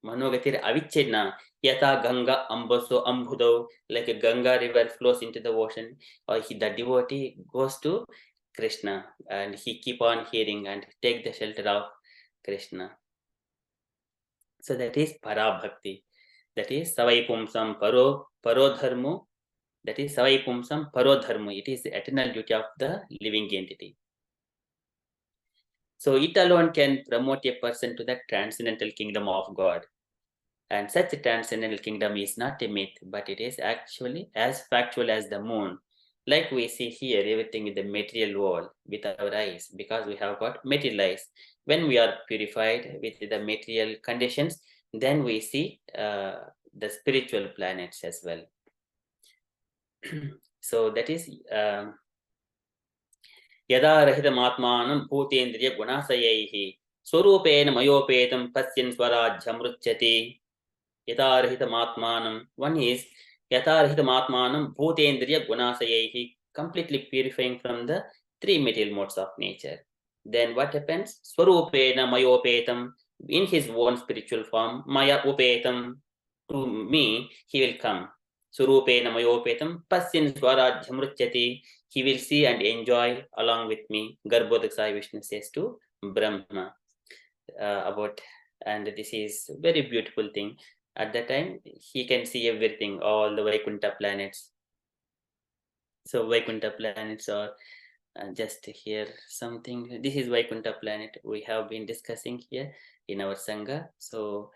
Manogatir Avichinna, Yata Ganga Ambaso Ambhudo, like a Ganga river flows into the ocean, or the devotee goes to Krishna and he keep on hearing and take the shelter of Krishna. So that is Parabhakti. That is Savai Pumsam Parodharmo. That is Savai Pumsam Parodharmo. It is the eternal duty of the living entity. So it alone can promote a person to the transcendental kingdom of God. And such a transcendental kingdom is not a myth, but it is actually as factual as the moon. Like we see here, everything in the material world with our eyes, because we have got material eyes. When we are purified with the material conditions, then we see the spiritual planets as well. So that is Yada Rahitam Atmanam Bhutendriya Gunasayaihi Swarupena mayopetam pasyan swarajyamruchyati. Yatarhitam. One is Yatarhitam Atmanam Bhutendriya Gunasayehi, completely purifying from the three material modes of nature. Then what happens? Swarupena Mayopetam, in his own spiritual form, Maya Upetam, to me, he will come. Surupena Mayopetam, Pasyan Swarajyamruchyati, he will see and enjoy along with me. Garbhodak Sai Vishnu says to Brahma about, and this is very beautiful thing. At that time, he can see everything, all the Vaikuntha planets. So Vaikuntha planets are just here something. This is Vaikuntha planet we have been discussing here in our Sangha. So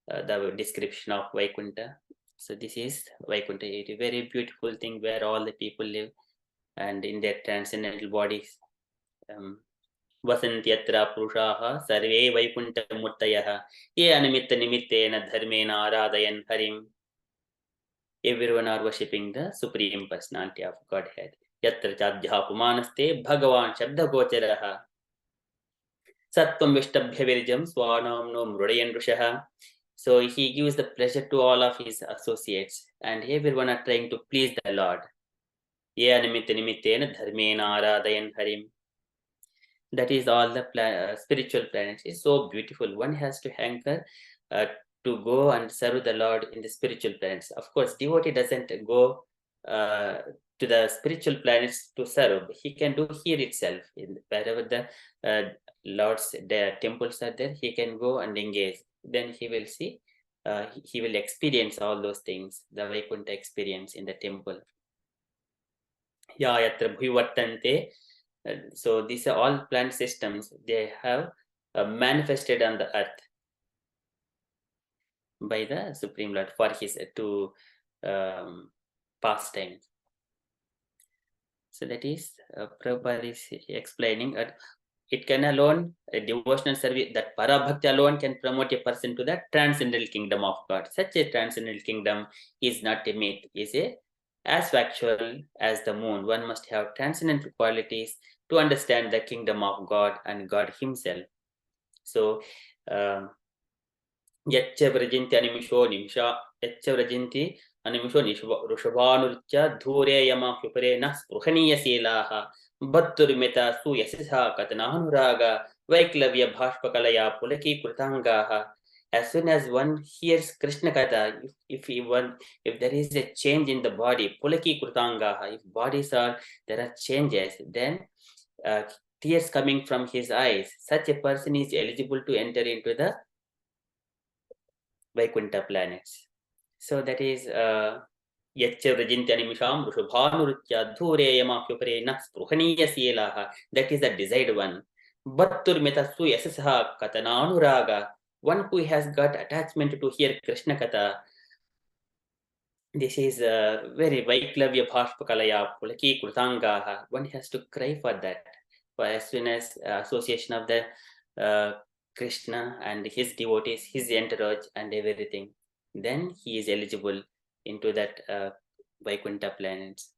the description of Vaikuntha. So this is Vaikuntha, a very beautiful thing where all the people live and in their transcendental bodies. वसन्त्यत्र पुरुषाः सर्वे वैकुण्ठमूर्तयः ये अनिमित्तनिमित्तेन धर्मेण आराधयन् हरिम्. Everyone are worshipping the Supreme Personality of Godhead. Yatra chadhya pumanasте Bhagavan Shabdagocharaha Sattvam Vishtabhya Virjam Swanamno Mrudayan Rushaha. So he gives the pleasure to all of his associates, and everyone are trying to please the Lord. Ye Animittenimitena Dharmena Aradayan Harim. That is all the spiritual planets. It's so beautiful. One has to hanker to go and serve the Lord in the spiritual planets. Of course, devotee doesn't go to the spiritual planets to serve. He can do here itself. Wherever the Lord's temples are there, he can go and engage. Then he will see, he will experience all those things, the Vaikuntha experience in the temple. Ya yatra bhuivartante. So these are all plant systems. They have manifested on the earth by the Supreme Lord for his two pastimes. So that is Prabhupada is explaining it can alone, a devotional service, that Parabhakti alone can promote a person to the transcendental kingdom of God. Such a transcendental kingdom is not a myth, is as factual as the moon. One must have transcendental qualities to understand the kingdom of God and God himself. So, Yaccha Vrajinti Animisho Nimsha, Yaccha Vrajinti Animisho Rushavanurcha, Dhure Yama Hupare Nas Ruhaniya Silaha, Batturmeta Su Yasisa Katanahuraga, Vaiklavya Bhashpakalaya, Pulaki Kurtangaha. As soon as one hears Krishna Katha, if there is a change in the body, Pulaki Kurtangaha, if bodies are, there are changes, then tears coming from his eyes, such a person is eligible to enter into the Vaikuntha planets. So that is Yaccha Vrajinti Animisham Rushabhanurutya Dhure Yamakyupare Nas Pruhaniya Sielaha. That is the desired one. Battur Metasu Yasasaha Katananuraga. One who has got attachment to hear Krishna Katha. This is very Vaiklavya Bhashpakalaya Pulaki Kurtangaha. One has to cry for that. For as soon as association of the Krishna and his devotees, his entourage and everything, then he is eligible into that Vaikuntha planets.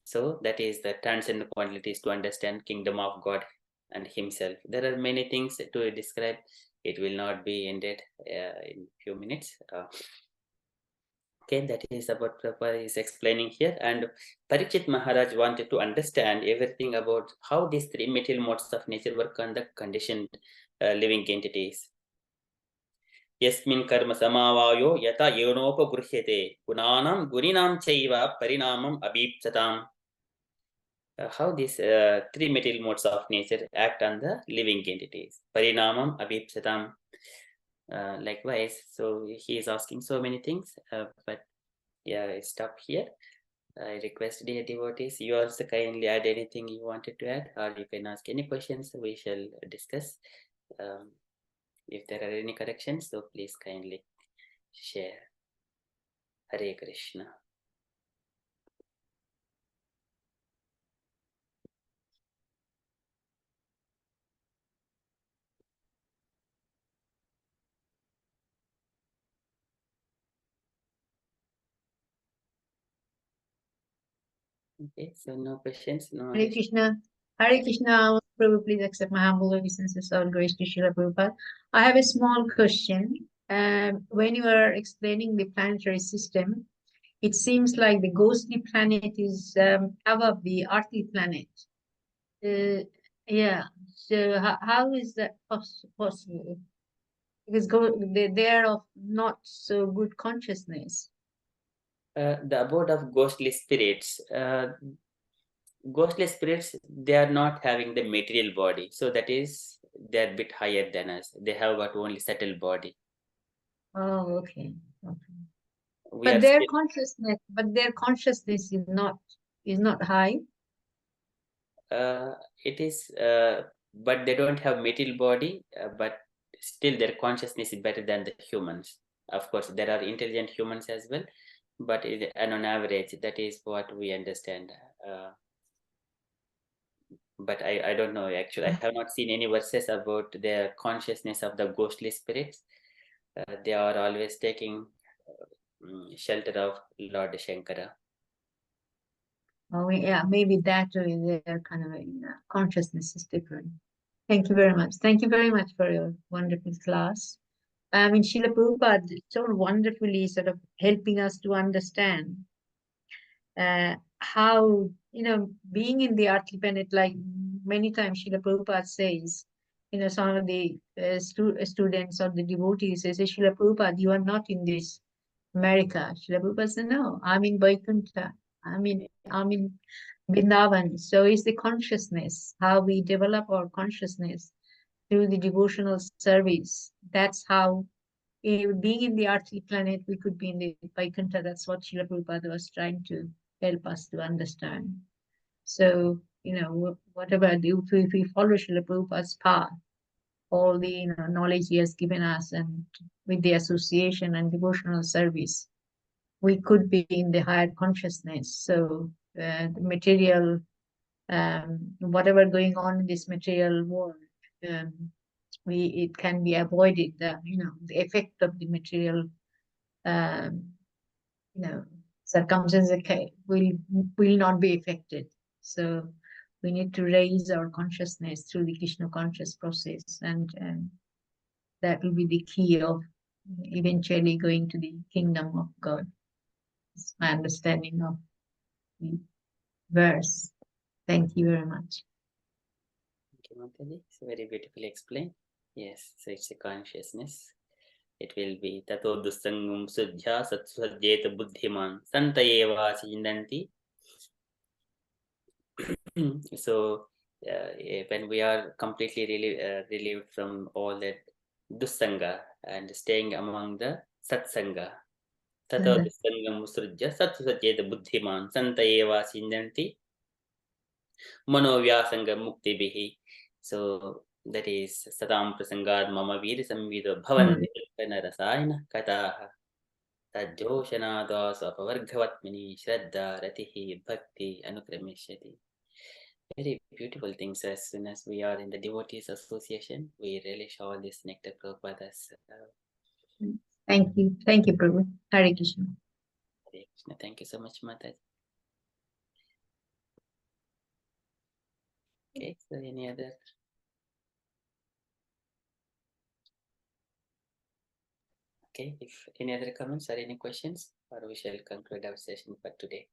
So that is the transcendent qualities to understand kingdom of God and himself. There are many things to describe. It will not be ended in few minutes. Okay, that is about Prabhupada is explaining here. And Parikshit Maharaj wanted to understand everything about how these three material modes of nature work on the conditioned living entities. Yasmin karma samavayo yata yonopagruhyate gunanam guninam chaiva parinamam abhipsatam. How these three material modes of nature act on the living entities. Parinamam abhipsatam. Likewise, so he is asking so many things, but yeah, I stop here. I request dear devotees, you also kindly add anything you wanted to add, or you can ask any questions, we shall discuss. If there are any corrections, so please kindly share. Hare Krishna. Okay, so no questions, no. Hare Krishna. Hare Krishna. Prabhu, please accept my humble obeisances. All grace to Srila Prabhupada. I have a small question. When you are explaining the planetary system, it seems like the ghostly planet is above the earthly planet. Yeah. So how is that possible? Because they are of not so good consciousness. The abode of ghostly spirits. Ghostly spirits, they are not having the material body, so that is, they are a bit higher than us. They have got only subtle body. Oh, okay. Okay. We are But their still, consciousness is not high. it is, but they don't have material body, but still their consciousness is better than the humans. Of course, there are intelligent humans as well, but and on average, that is what we understand. But I don't know, actually. I have not seen any verses about the consciousness of the ghostly spirits. They are always taking shelter of Lord Shankara. Oh, yeah, maybe that way their kind of consciousness is different. Thank you very much. Thank you very much for your wonderful class. I mean, Srila Prabhupada so wonderfully sort of helping us to understand how, being in the earthly planet, like many times Srila Prabhupada says, some of the students or the devotees say, Srila Prabhupada, you are not in this America. Srila Prabhupada said, no, I'm in Vaikuntha. I'm in Vrindavan. So it's the consciousness, how we develop our consciousness through the devotional service. That's how, being in the earthly planet, we could be in the Vaikuntha. That's what Srila Prabhupada was trying to help us to understand. So, whatever, if we follow Srila Prabhupada's path, all the knowledge he has given us, and with the association and devotional service, we could be in the higher consciousness. So the material, whatever going on in this material world, it can be avoided. The effect of the material, circumstances will not be affected. So we need to raise our consciousness through the Krishna conscious process, and that will be the key of eventually going to the kingdom of God. It's my understanding of the verse. Thank you very much. Thank you, Mataji. It's very beautifully explained. Yes, so it's a consciousness. It will be tato dusangum sudhya satsujeta buddhiman santa eva sindanti. So when we are completely relieved from all that dusanga and staying among the satsanga, tato dusangam sudhya satsujeta buddhiman santa eva sindanti manovyasanga mukti bihi. So that is Satam Prasangad Mama Veer Samvido Bhavanti Rasayana Kataha Tadjoshana Apavargavatmini Shraddha Ratihi Bhakti Anukrameshyati. Very beautiful things. As soon as we are in the devotees association, we relish all this nectar Prabhupada's. Thank you, Prabhu. Hare Krishna. Hare Krishna. Thank you so much, Mataji. Okay, so any other? Okay, if any other comments or any questions, or we shall conclude our session for today.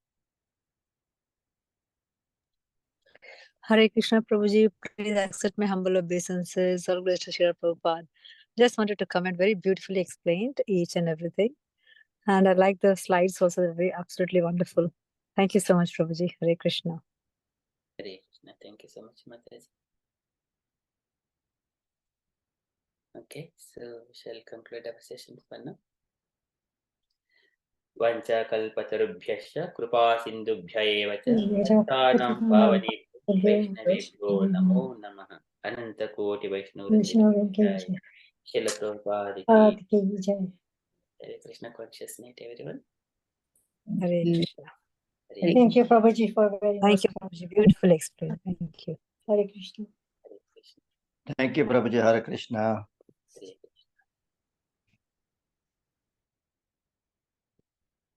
Hare Krishna, Prabhuji, please accept my humble obeisances. All grace to Srila Prabhupada. Just wanted to comment, very beautifully explained each and everything. And I like the slides also, they're very absolutely wonderful. Thank you so much, Prabhuji. Hare Krishna. Hare Krishna. Thank you so much, Mataji. Okay, so we shall conclude our session for now. Vancha kalpatarubhyascha kripa sindubhya eva cha pattanam pavani vaishnavebhyo namo namaha. Ananta koti vaishnavavrinda Srila Prabhupada ki Hare Krishna consciousness, everyone. Hare Krishna. Hare Thank you, Prabhuji, for very Thank you, Prabhuji. Beautifully explained. Thank you. Hare Krishna. Hare Krishna. Thank you, Prabhuji. Hare Krishna.